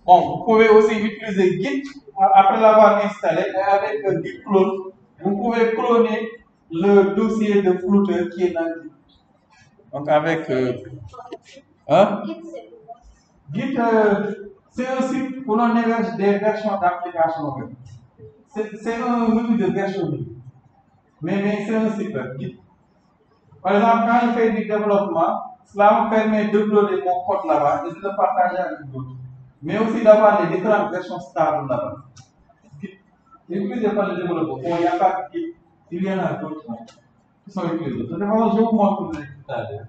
Bon, vous pouvez aussi utiliser Git après l'avoir installé et avec Git clone, vous pouvez cloner le dossier de Flutter qui est dans Git. Donc avec Git, c'est un site où l'on héberge des versions d'applications web. C'est un outil de versionning. Mais c'est un site Git. Par exemple, quand je fais du développement, cela me permet d'uploader mon code là-bas et de le partager avec d'autres. Mais aussi d'avoir les différentes versions stables là-bas. Utilisé par les développeurs. Bon, il n'y a pas de Git, il y en a d'autres qui sont utilisés. Je vous montre tout à l'heure.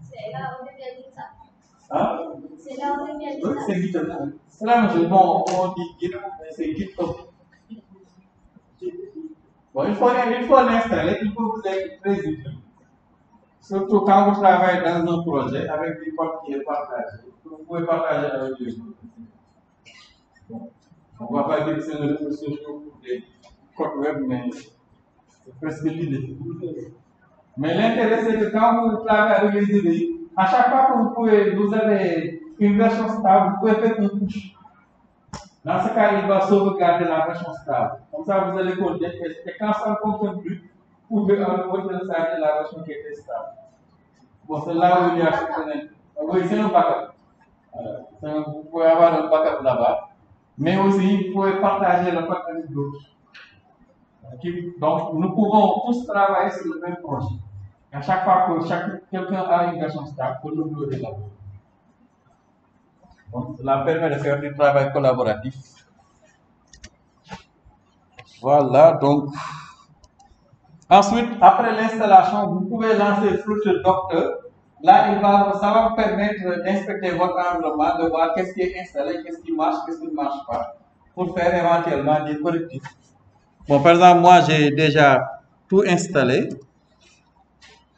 C'est là où il y a ça. Hein? C'est là où il y a Oui, ça. c'est Git. C'est la même chose. Bon, on dit Git, mais c'est GitHub. Bon, il faut l'installer, il faut vous être très utile. Surtout quand vous travaillez dans un projet avec du code qui est partagé. Vous pouvez partager avec les autres. Bon. On ne va pas dire que c'est le réseau social pour des codes web, mais c'est presque l'idée. Mais l'intérêt, c'est que quand vous travaillez avec les idées, à chaque fois que vous avez une version stable, vous pouvez faire une push. Dans ce cas, il va sauvegarder la version stable. Comme ça, vous allez coder. Et quand ça ne fonctionne plus, vous pouvez télécharger la version qui était stable. Bon, c'est là où il y a ce. Oui, c'est un backup. Vous pouvez avoir un backup là-bas. Mais aussi, vous pouvez partager le code avec d'autres. Donc, nous pouvons tous travailler sur le même projet. À chaque fois que quelqu'un a une version stable, il faut l'uploader là-bas. Donc, cela permet de faire du travail collaboratif. Voilà, donc. Ensuite, après l'installation, vous pouvez lancer Flutter Doctor. Là, ça va vous permettre d'inspecter votre environnement, de voir qu'est-ce qui est installé, qu'est-ce qui ne marche pas, pour faire éventuellement des correctifs. Bon, par exemple, moi, j'ai déjà tout installé.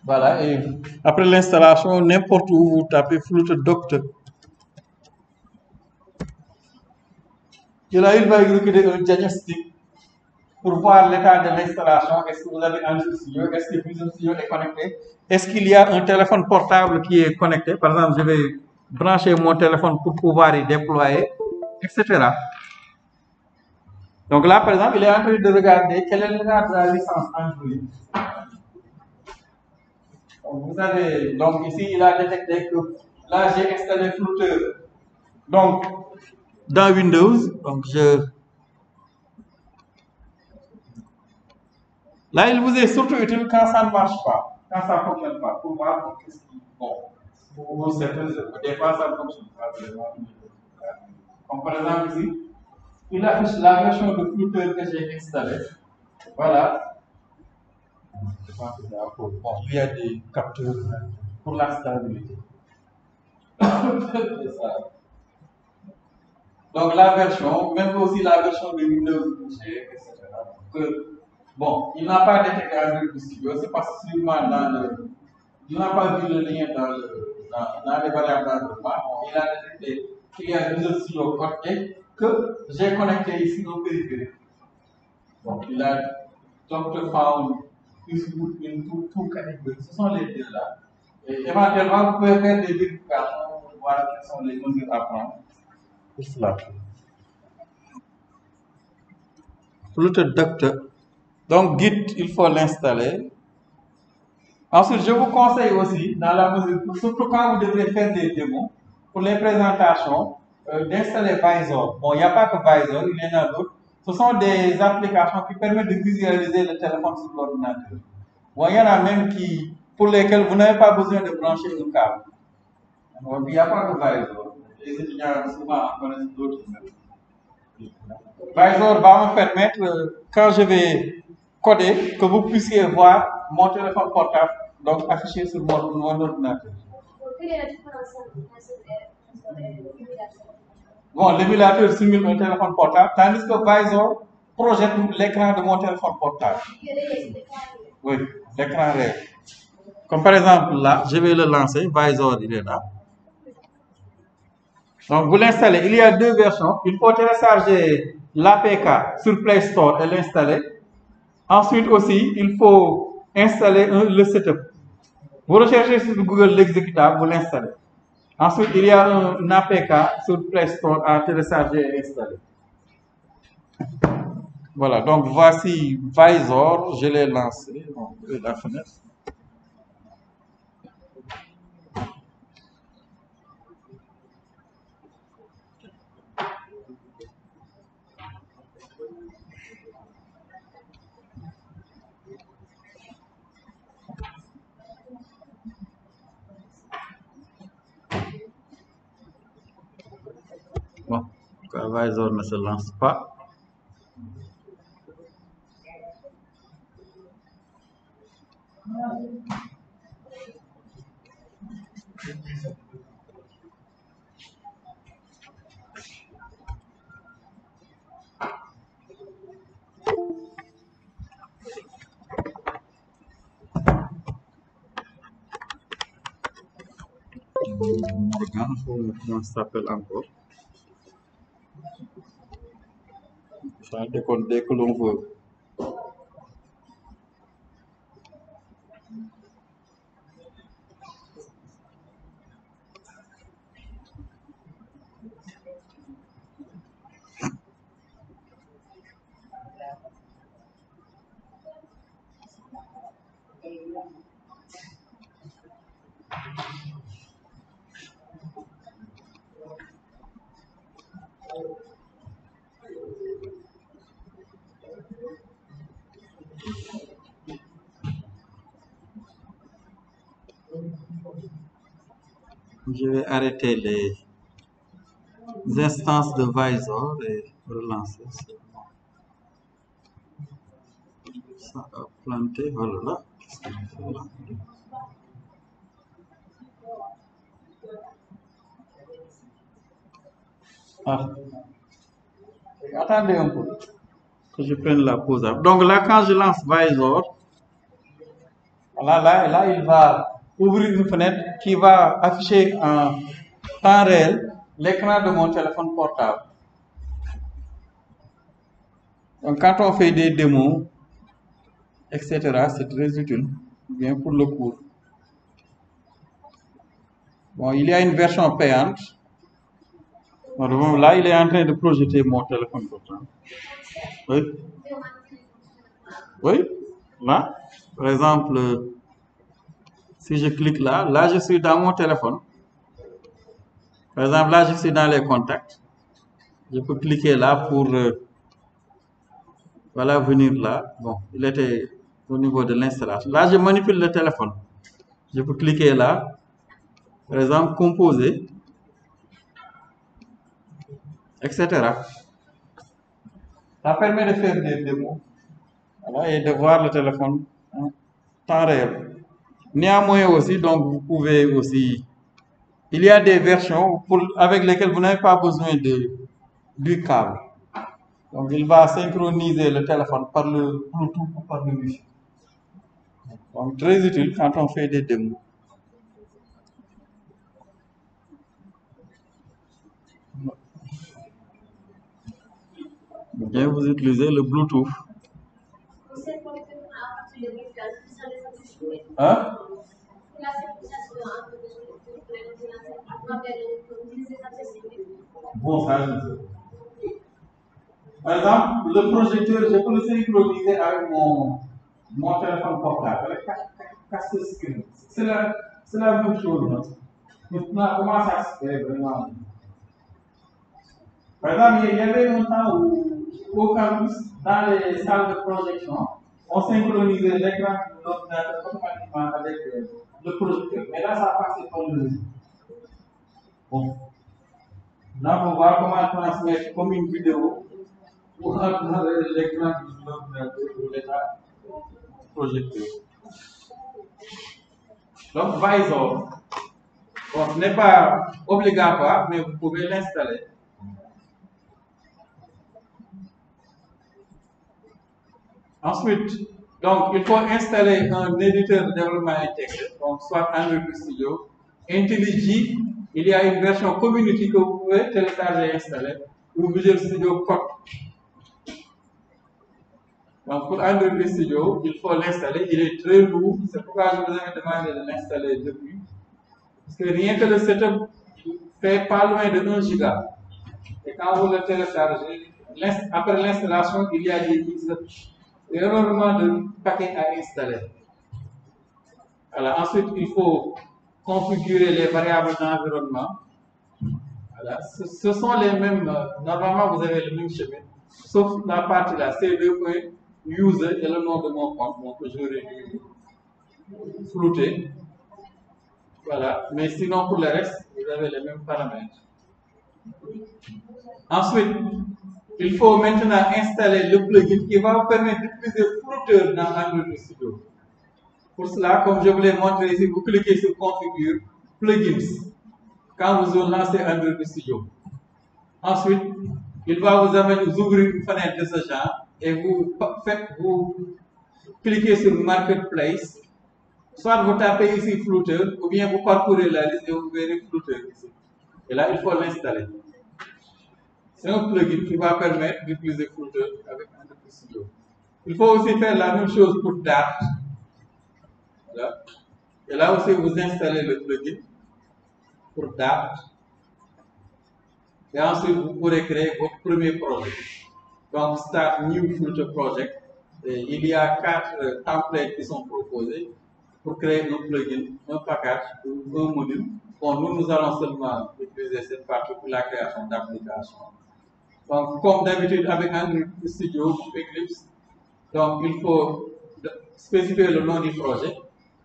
Voilà, et après l'installation, n'importe où vous tapez Flutter Doctor. Et là, il va exécuter un diagnostic pour voir l'état de l'installation. Est-ce que vous avez un studio? Est-ce que Visual Studio est connecté? Est-ce qu'il y a un téléphone portable qui est connecté? Par exemple, je vais brancher mon téléphone pour pouvoir y déployer, etc. Donc là, par exemple, il est en train de regarder quelle est l'état de la licence Android. Vous avez, donc ici, il a détecté que là, j'ai installé Flutter. Donc, dans Windows, donc là, il vous est surtout utile quand ça ne marche pas, quand ça ne fonctionne pas, pour voir qu'est-ce qui est bon. Pour certaines œuvres, des fois, ça ne fonctionne pas vraiment. Comme par exemple ici, il affiche la version de Flutter que j'ai installée. Voilà. Bon, il y a des capteurs pour la stabilité. Donc la version, même aussi la version de Windows, etc. Bon, il n'a pas détecté Android Studio, c'est parce que sûrement il n'a pas vu le lien dans les variables d'environnement. Il a détecté qu'il y a Visual Studio connecté que j'ai connecté ici au périphérique. Donc, il a Dr. Found, Facebook, into two catégories. Ce sont les deux là. Et éventuellement, vous pouvez faire des vérifications pour voir quelles sont les mesures à prendre pour cela. Flutter Doctor. Donc, Git, il faut l'installer. Ensuite, je vous conseille aussi, dans la mesure, surtout quand vous devrez faire des démos, pour les présentations, d'installer Visor. Bon, il n'y a pas que Visor, il y en a d'autres. Ce sont des applications qui permettent de visualiser le téléphone sur l'ordinateur. Bon, il y en a même pour lesquels vous n'avez pas besoin de brancher un câble. Donc, il n'y a pas que Visor. Les étudiants souvent en connaissent d'autres. Visor va me permettre, quand je vais coder, que vous puissiez voir mon téléphone portable, donc affiché sur mon ordinateur. Quelle est la différence entre l'émulation? Bon, l'émulateur simule un téléphone portable, tandis que Visor projette l'écran de mon téléphone portable. Oui, l'écran réel. Comme par exemple là, je vais le lancer, Visor il est là. Donc vous l'installez, il y a deux versions. Il faut télécharger l'APK sur Play Store et l'installer. Ensuite aussi, il faut installer le setup. Vous recherchez sur Google l'exécutable, vous l'installez. Ensuite, il y a un APK sur Play Store à télécharger et installer. Voilà, donc voici Visor, je l'ai lancé. Donc, la fenêtre. Bon, Visor ne se lance pas. Morgan, comment ça s'appelle encore? Ça décolle dès que l'on veut. Je vais arrêter les instances de Visor et relancer. Ça a planté, voilà. Ah. Attendez un peu, que je prenne la pause. Donc là, quand je lance Visor, voilà, là, il va ouvrir une fenêtre qui va afficher en temps réel l'écran de mon téléphone portable. Donc quand on fait des démos, etc., c'est très utile, bien pour le cours. Bon, il y a une version payante. Là, il est en train de projeter mon téléphone portable. Oui. Oui, là, par exemple, si je clique là, je suis dans mon téléphone. Par exemple, là, je suis dans les contacts. Je peux cliquer là pour, voilà, venir là. Bon, il était au niveau de l'installation. Là, je manipule le téléphone. Je peux cliquer là. Par exemple, composer, etc. Ça permet de faire des démos, voilà, et de voir le téléphone en temps réel. Néanmoins aussi, donc vous pouvez aussi, il y a des versions avec lesquelles vous n'avez pas besoin du câble. Donc il va synchroniser le téléphone par le Bluetooth ou par le Wi-Fi. Donc très utile quand on fait des démos. bien, vous utilisez le Bluetooth. Hein? Bon, ça, je sais. Par exemple, le projecteur, je peux le synchroniser avec mon téléphone portable, avec casse screen. C'est la même chose. Non? Maintenant, comment ça se fait vraiment? Par exemple, il y avait un temps où, au campus, dans les salles de projection, on synchronisait l'écran de l'ordinateur automatiquement avec le projecteur. Mais là, ça passait par le réseau. Bon. Là, on va voir comment transmettre comme une vidéo pour entrer l'écran de l'ordinateur ou l'écran projecteur. Donc, Visor, bon, ce n'est pas obligatoire, mais vous pouvez l'installer. Ensuite, donc, il faut installer un éditeur de développement intégré, donc soit Android Studio, IntelliJ. Il y a une version community que vous pouvez télécharger et installer, ou Visual Studio Code. Donc, pour Android Studio, il faut l'installer. Il est très lourd, c'est pourquoi je vous ai demandé de l'installer depuis. Parce que rien que le setup fait pas loin de 1 giga. Et quand vous le téléchargez, après l'installation, il y a énormément de paquets à installer. Alors, ensuite, il faut configurer les variables d'environnement. Voilà. Ce sont les mêmes, normalement vous avez le même chemin, sauf la partie là, C2.user et le nom de mon compte, que j'aurais dû flouter. Voilà, mais sinon pour le reste, vous avez les mêmes paramètres. Ensuite, il faut maintenant installer le plugin qui va vous permettre d'utiliser Flutter dans Android Studio. Pour cela, comme je vous l'ai montré ici, vous cliquez sur Configure, Plugins, quand vous lancez Android Studio. Ensuite, il va vous ouvrir une fenêtre de ce genre et vous cliquez sur Marketplace. Soit vous tapez ici Flutter, ou bien vous parcourez la liste et vous verrez Flutter ici. Et là, il faut l'installer. C'est un plugin qui va permettre d'utiliser Flutter avec Android Studio. Il faut aussi faire la même chose pour Dart. Là. Et là aussi, vous installez le plugin pour Dart. Et ensuite, vous pourrez créer votre premier projet. Donc, Start New Flutter Project. Et il y a 4 templates qui sont proposés pour créer un plugin, un package ou un module. Bon, nous allons seulement utiliser cette partie pour la création d'applications. Donc, comme d'habitude avec Android Studio ou Eclipse, donc il faut spécifier le nom du projet.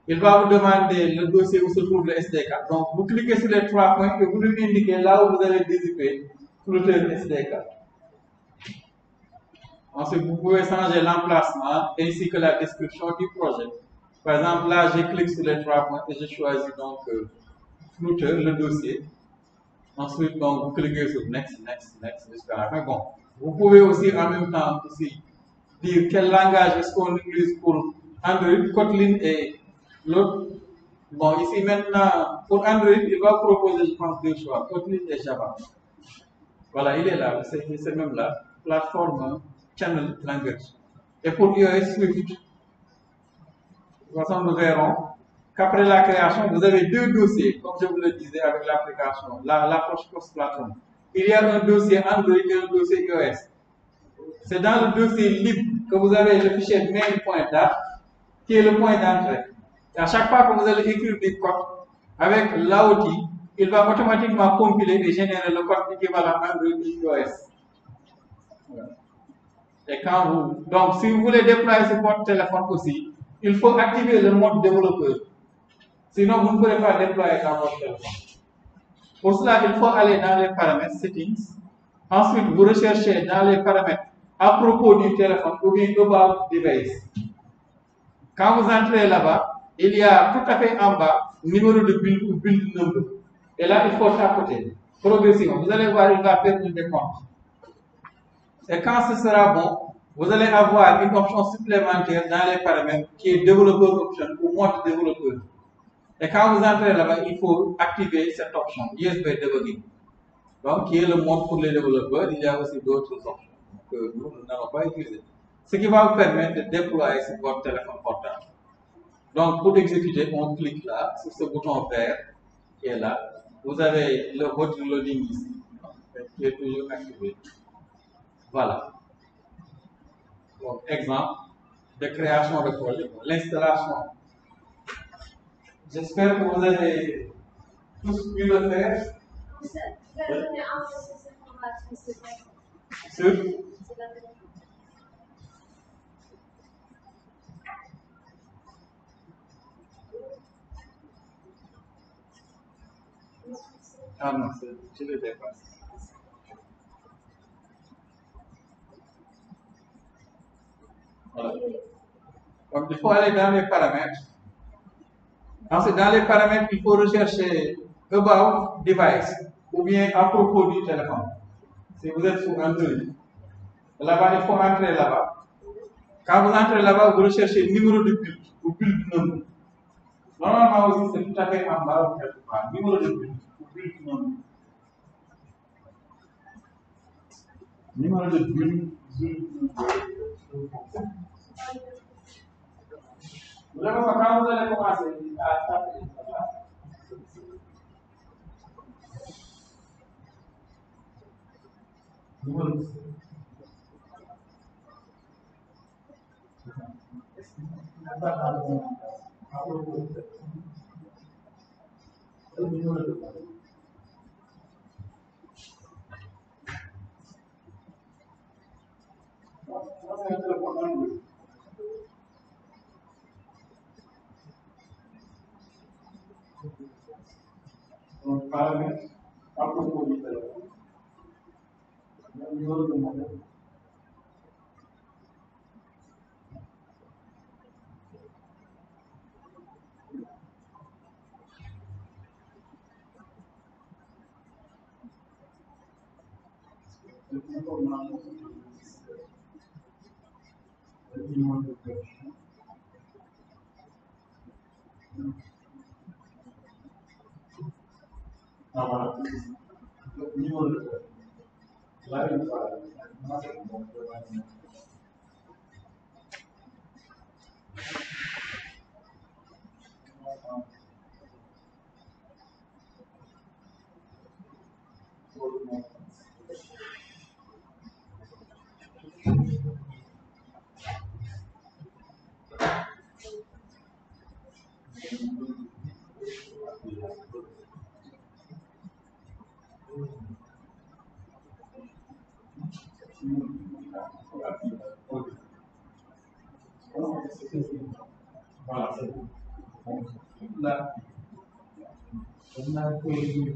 Il va vous demander le dossier où se trouve le SDK. Donc, vous cliquez sur les 3 points et vous lui indiquez là où vous allez dézipper Flutter SDK. Ensuite, vous pouvez changer l'emplacement ainsi que la description du projet. Par exemple, là, je clique sur les 3 points et je choisis donc Flutter, le dossier. Ensuite, donc, vous cliquez sur Next, Next, Next jusqu'à la fin. Bon, vous pouvez aussi en même temps aussi dire quel langage est-ce qu'on utilise pour Android, Kotlin et l'autre. Bon, ici maintenant, pour Android, il va proposer, je pense, 2 choix, Kotlin et Java. Voilà, il est là, c'est même là, plateforme Channel Language. Et pour iOS, Swift. De toute façon, nous verrons qu'après la création, vous avez 2 dossiers, comme je vous le disais avec l'application, l'approche cross-platform. Il y a un dossier Android et un dossier iOS. C'est dans le dossier libre que vous avez le fichier main.dart qui est le point d'entrée. Et à chaque fois que vous allez écrire des codes avec l'outil, il va automatiquement compiler et générer le code équivalent Android et iOS. Voilà. Et quand donc si vous voulez déployer sur votre téléphone aussi, il faut activer le mode développeur. Sinon, vous ne pourrez pas déployer dans votre téléphone. Pour cela, il faut aller dans les paramètres Settings. Ensuite, vous recherchez dans les paramètres à propos du téléphone ou bien About Device. Quand vous entrez là-bas, il y a tout à fait en bas numéro de build ou build number. Et là, il faut tapoter progressivement. Vous allez voir, il va faire une décompte. Et quand ce sera bon, vous allez avoir une option supplémentaire dans les paramètres qui est Developer Option ou Mode Développeur. Et quand vous entrez là-bas, il faut activer cette option, USB Debugging. Donc, qui est le mode pour les développeurs, il y a aussi d'autres options. que nous n'allons pas utiliser. Ce qui va vous permettre de déployer sur votre téléphone portable. Donc, pour exécuter, on clique là, sur ce bouton vert qui est là. Vous avez votre loading ici, qui est toujours activé. Voilà. Donc, exemple de création de projet, l'installation. J'espère que vous avez tous pu le faire. Sur ah non, je le dépasse. Voilà. Donc, il faut aller dans les paramètres. Ensuite, dans les paramètres, il faut rechercher About Device ou bien à propos du téléphone. Si vous êtes sur Android, là-bas, il faut entrer là-bas. Quand vous entrez là-bas, vous recherchez le numéro de build ou build number. Normalement aussi, c'est tout à fait en bas ou quelque part. Numéro de build ou build number. Numéro de build. Vous allez voir, quand vous allez commencer à taper, numéro de donc, paramètres à propos du téléphone. Numéro de modèle. Numéro de version. Ah, voilà. Numéro de version. Là, il faut voilà, c'est bon. Là, on a fait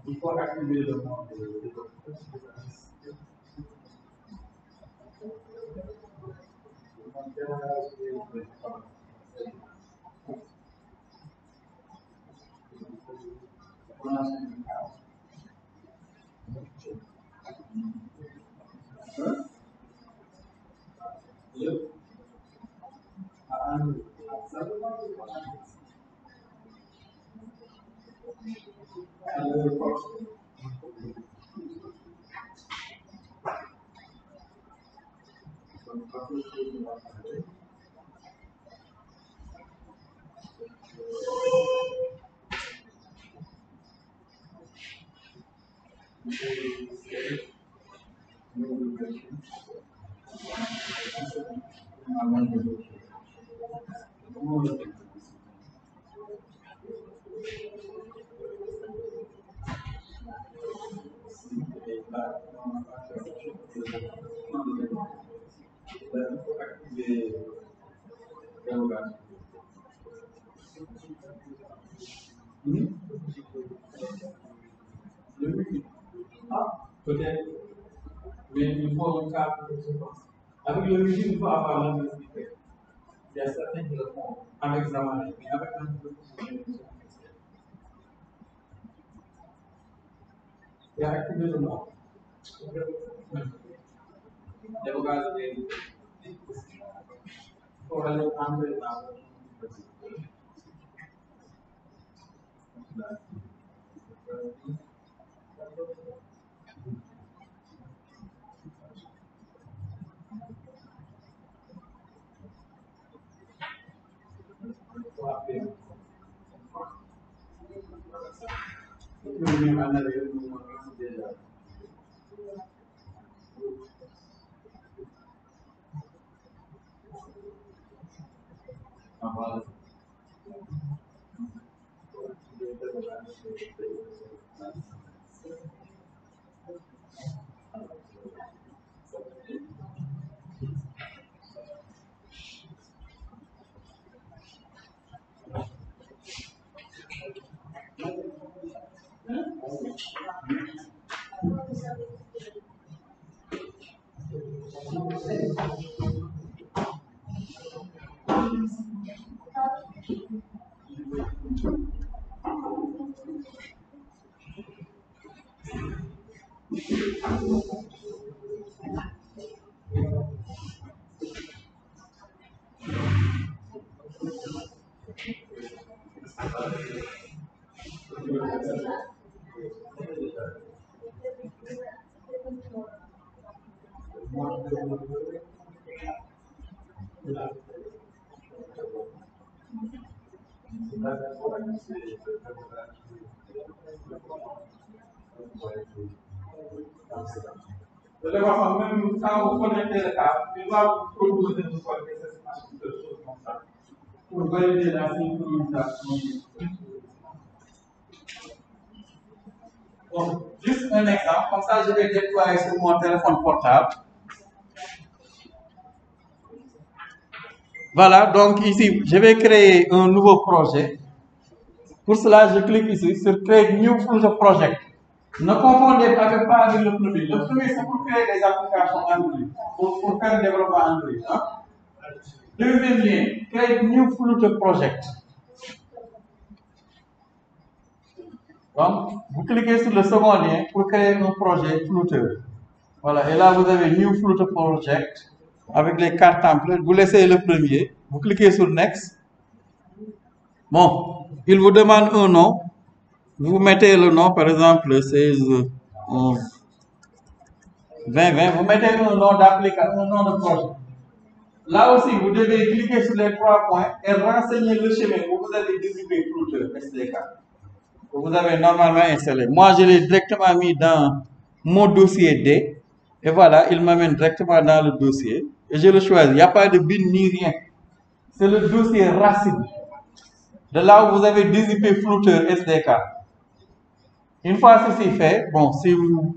il faut activer le mode de Peut-être, mais il faut un cadre de séquence. Avec le régime, il faut avoir l'intensité. Il y a certains qui le font avec Zamalek, mais avec l'intensité. Il y a activé le mot. Les bagages de pour aller prendre la de la façon, même quand vous connectez le câble, il va vous proposer de faire des choses comme ça pour valider la synchronisation. Donc, juste un exemple, comme ça je vais déployer sur mon téléphone portable. Voilà, donc ici, je vais créer un nouveau projet. Pour cela, je clique ici sur Create New Future Project. Ne confondez pas avec le premier. Le premier, c'est pour créer des applications Android, pour faire le développement Android. Hein? Deuxième lien, Create New Future Project. Donc, vous cliquez sur le second lien pour créer un projet Flutter. Voilà, et là, vous avez New Flutter Project avec les 4 templates. Vous laissez le premier, vous cliquez sur Next. Bon, il vous demande un nom. Vous mettez le nom, par exemple, 16, 11, 20, 20. Vous mettez un nom d'application, un nom de projet. Là aussi, vous devez cliquer sur les 3 points et renseigner le chemin où vous avez désigné Flutter SDK. Que vous avez normalement installé. Moi, je l'ai directement mis dans mon dossier D. Et voilà, il m'amène directement dans le dossier. Et je le choisis. Il n'y a pas de bin ni rien. C'est le dossier racine. De là où vous avez dézippé Flutter SDK. Une fois ceci fait, bon, si vous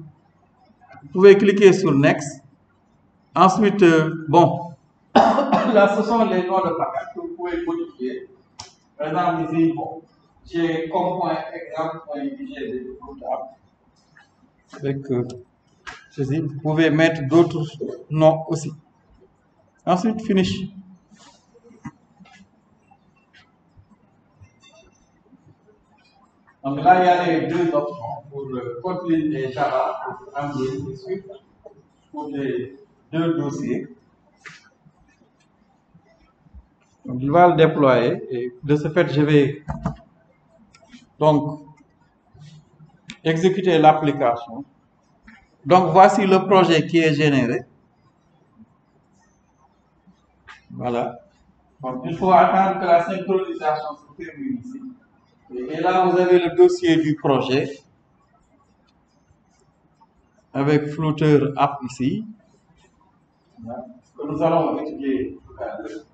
pouvez cliquer sur Next. Ensuite, bon, là, ce sont les noms de paquets que vous pouvez modifier. Par exemple, ici, bon, j'ai comme point exemple point IPG de avec ceci. Vous pouvez mettre d'autres noms aussi. Ensuite, finish. Donc là, il y a les deux options pour Kotlin et Java, pour Android et Swift, pour les deux dossiers. Donc, il va le déployer et de ce fait, je vais donc exécuter l'application. Donc, voici le projet qui est généré. Voilà. Donc, il faut attendre que la synchronisation se termine ici. Et là, vous avez le dossier du projet avec Flutter App ici, que nous allons étudier tout à l'heure,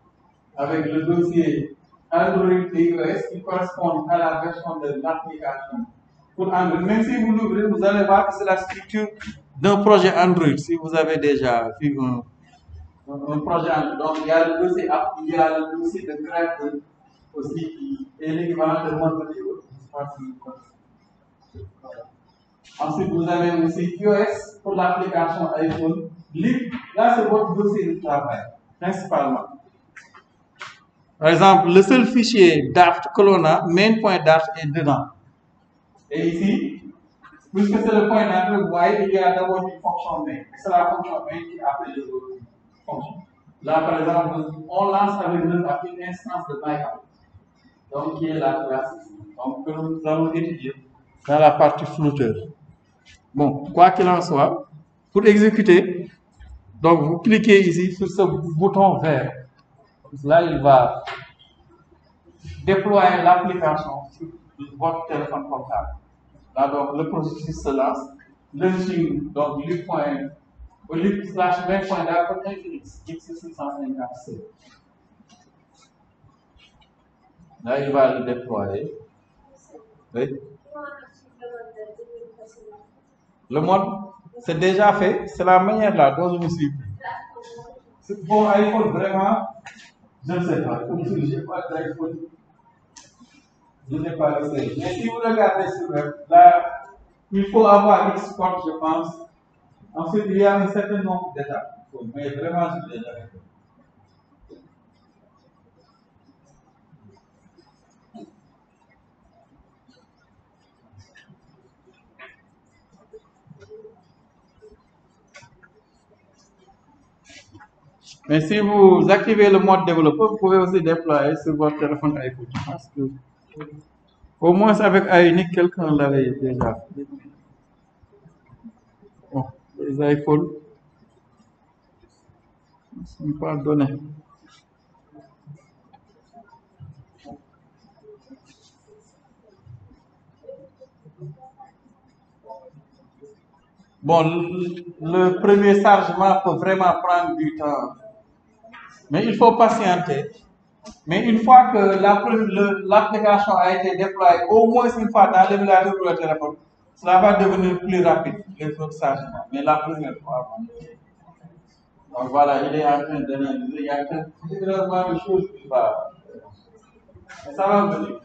avec le dossier Android et iOS qui correspond à la version de l'application. Pour Android, même si vous l'ouvrez, vous allez voir que c'est la structure d'un projet Android. Si vous avez déjà vu un projet Android, donc il y a le dossier app, il y a le dossier de grade aussi qui est l'équivalent de mode vidéo. Ensuite, vous avez aussi iOS pour l'application iPhone. Là, c'est votre dossier de travail, principalement. Par exemple, le seul fichier Dart que l'on a, main.dart est dedans. Et ici, puisque c'est le point d'entrée, vous voyez, il y a d'abord une fonction main. C'est la fonction main qui appelle les autres fonctions. Là, par exemple, on lance avec une instance de MyApp, donc qui est la classe ici. Donc, que nous allons étudier dans la partie Flutter. Bon, quoi qu'il en soit, pour exécuter, donc vous cliquez ici sur ce bouton vert. Là, il va déployer l'application sur votre téléphone portable. Là, donc, le processus se lance. Launching, donc, lib/main.dart x650c. Là, il va le déployer. Oui. Le mode, c'est déjà fait. C'est la manière là dont je me suis. Pour iPhone, vraiment, je ne sais pas. Comme je n'ai pas d'iPhone, je n'ai pas essayé. Mais si vous regardez sur le web, là, il faut avoir l'export, je pense. Ensuite, il y a un certain nombre d'étapes. Mais vraiment, je l'ai jamais fait. Mais si vous activez le mode développeur, vous pouvez aussi déployer sur votre téléphone iPhone. Je pense que au moins avec iUnic, quelqu'un l'avait déjà fait. Bon, les iPhones ne sont pas donnés. Bon, le premier chargement peut vraiment prendre du temps, mais il faut patienter. Mais une fois que l'application a été déployée, au moins une fois dans l'émulateur ou le téléphone, cela va devenir plus rapide les autres chargements. Mais la première fois, donc voilà, il est en train d'analyser, il y a énormément de choses qui vont. Mais ça va venir.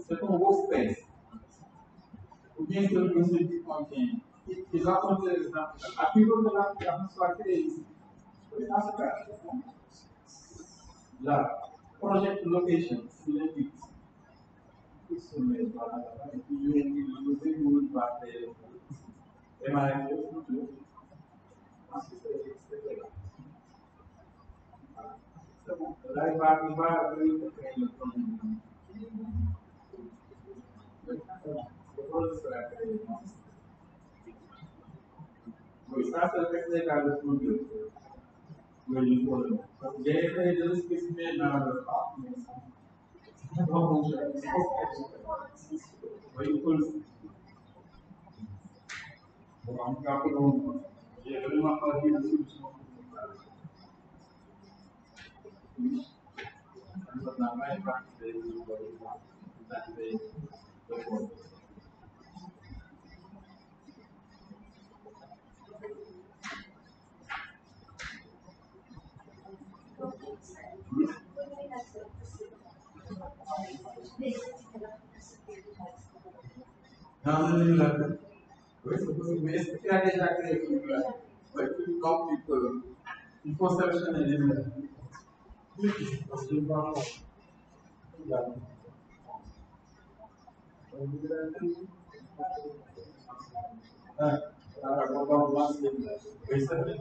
C'est un workspace. Ou bien c'est le dossier qui contient. Il va contenir les exemples. À niveau de l'application soit créé ici. Dans ce cas, là, project location, c'est le titre. Et puis, le déroule va faire démarrer le futur. Ensuite, c'est là. C'est bon. Là, il va créer le projet. Le projet sera créé. ça c'est le cas de produit. J'ai essayé de le spécifier dans le cas. Oui, il faut le faire. En tout cas, j'ai vraiment pas vu de solution. Oui, c'est possible. Mais est-ce que tu as déjà créé une place? Oui, donc il faut sélectionner les mails. Parce que je ne vois pas. Oui, c'est vrai.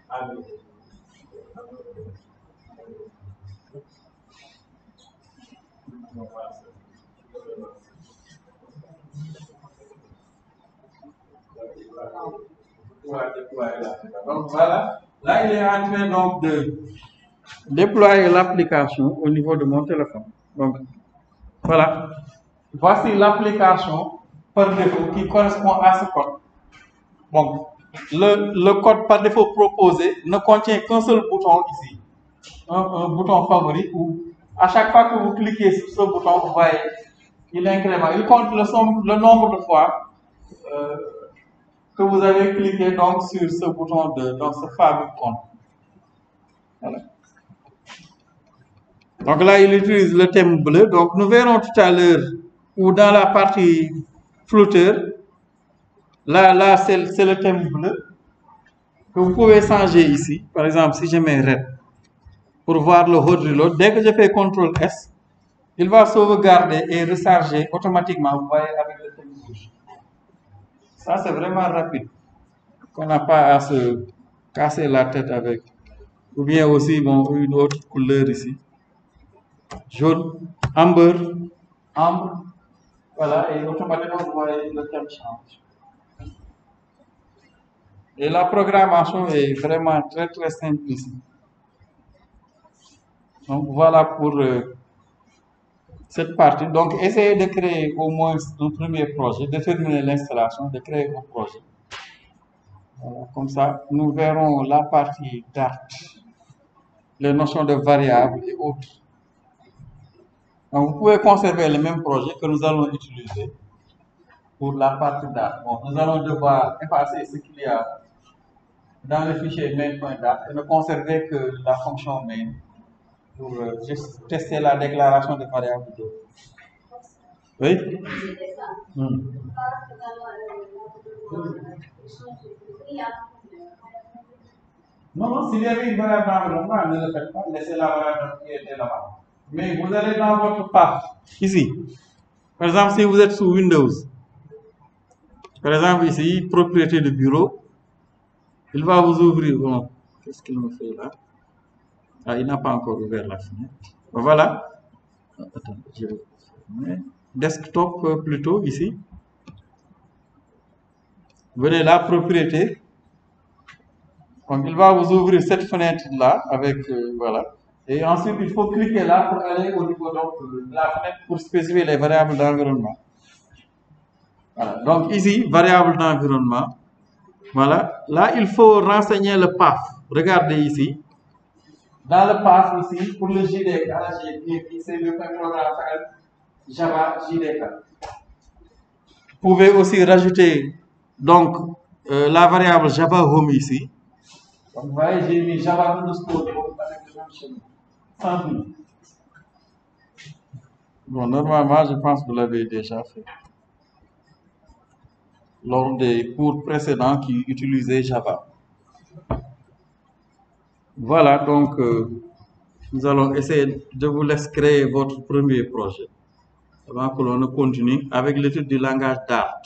Allez. Donc voilà, là il est en train donc de déployer l'application au niveau de mon téléphone. Donc voilà, voici l'application par défaut qui correspond à ce code. Donc le code par défaut proposé ne contient qu'un seul bouton ici, un bouton favori où à chaque fois que vous cliquez sur ce bouton, vous voyez, il incrémente, il compte le nombre de fois que vous avez cliqué donc sur ce bouton dans ce fameux compte. Voilà. Donc là, il utilise le thème bleu. Donc nous verrons tout à l'heure où dans la partie footer, là c'est le thème bleu que vous pouvez changer ici. Par exemple, si je mets red pour voir le hot reload, dès que je fais CTRL S, il va sauvegarder et recharger automatiquement, vous voyez, avec le thème rouge. Ça, c'est vraiment rapide. Qu'on n'a pas à se casser la tête avec. Ou bien aussi, bon, une autre couleur ici. Jaune, amber, voilà, et automatiquement, vous voyez, le thème change. Et la programmation est vraiment très, très simple ici. Donc, voilà pour cette partie. Donc, essayez de créer au moins un premier projet, de terminer l'installation, de créer un projet. Voilà, comme ça, nous verrons la partie Dart, les notions de variables et autres. Donc, vous pouvez conserver le même projet que nous allons utiliser pour la partie Dart. Bon, nous allons devoir effacer ce qu'il y a dans le fichier main.dart et ne conserver que la fonction main pour juste tester la déclaration de variables. Oui? Non, s'il y avait une variable d'environnement, ne le faites pas, laissez la variable qui était là-bas. Mais vous allez dans votre path, ici. Par exemple, si vous êtes sous Windows, par exemple ici, propriété de bureau, il va vous ouvrir. Bon, qu'est-ce qu'il me fait là? Ah, il n'a pas encore ouvert la fenêtre. Voilà. Attends, je vais fermer. Desktop plutôt ici. Venez la propriété. Donc il va vous ouvrir cette fenêtre là avec voilà. Et ensuite il faut cliquer là pour aller au niveau de la fenêtre pour spécifier les variables d'environnement. Voilà. Donc ici, variable d'environnement. Voilà. Là, il faut renseigner le path. Regardez ici. Dans le path ici, pour le JDK, c'est le programme Java JDK. Vous pouvez aussi rajouter donc la variable Java Home ici. Donc, vous voyez, j'ai mis Java underscore Home avec le même chemin. Sans plus. Bon, normalement, je pense que vous l'avez déjà fait lors des cours précédents qui utilisaient Java. Voilà, donc nous allons essayer de vous laisser créer votre premier projet avant que l'on ne continue avec l'étude du langage Dart.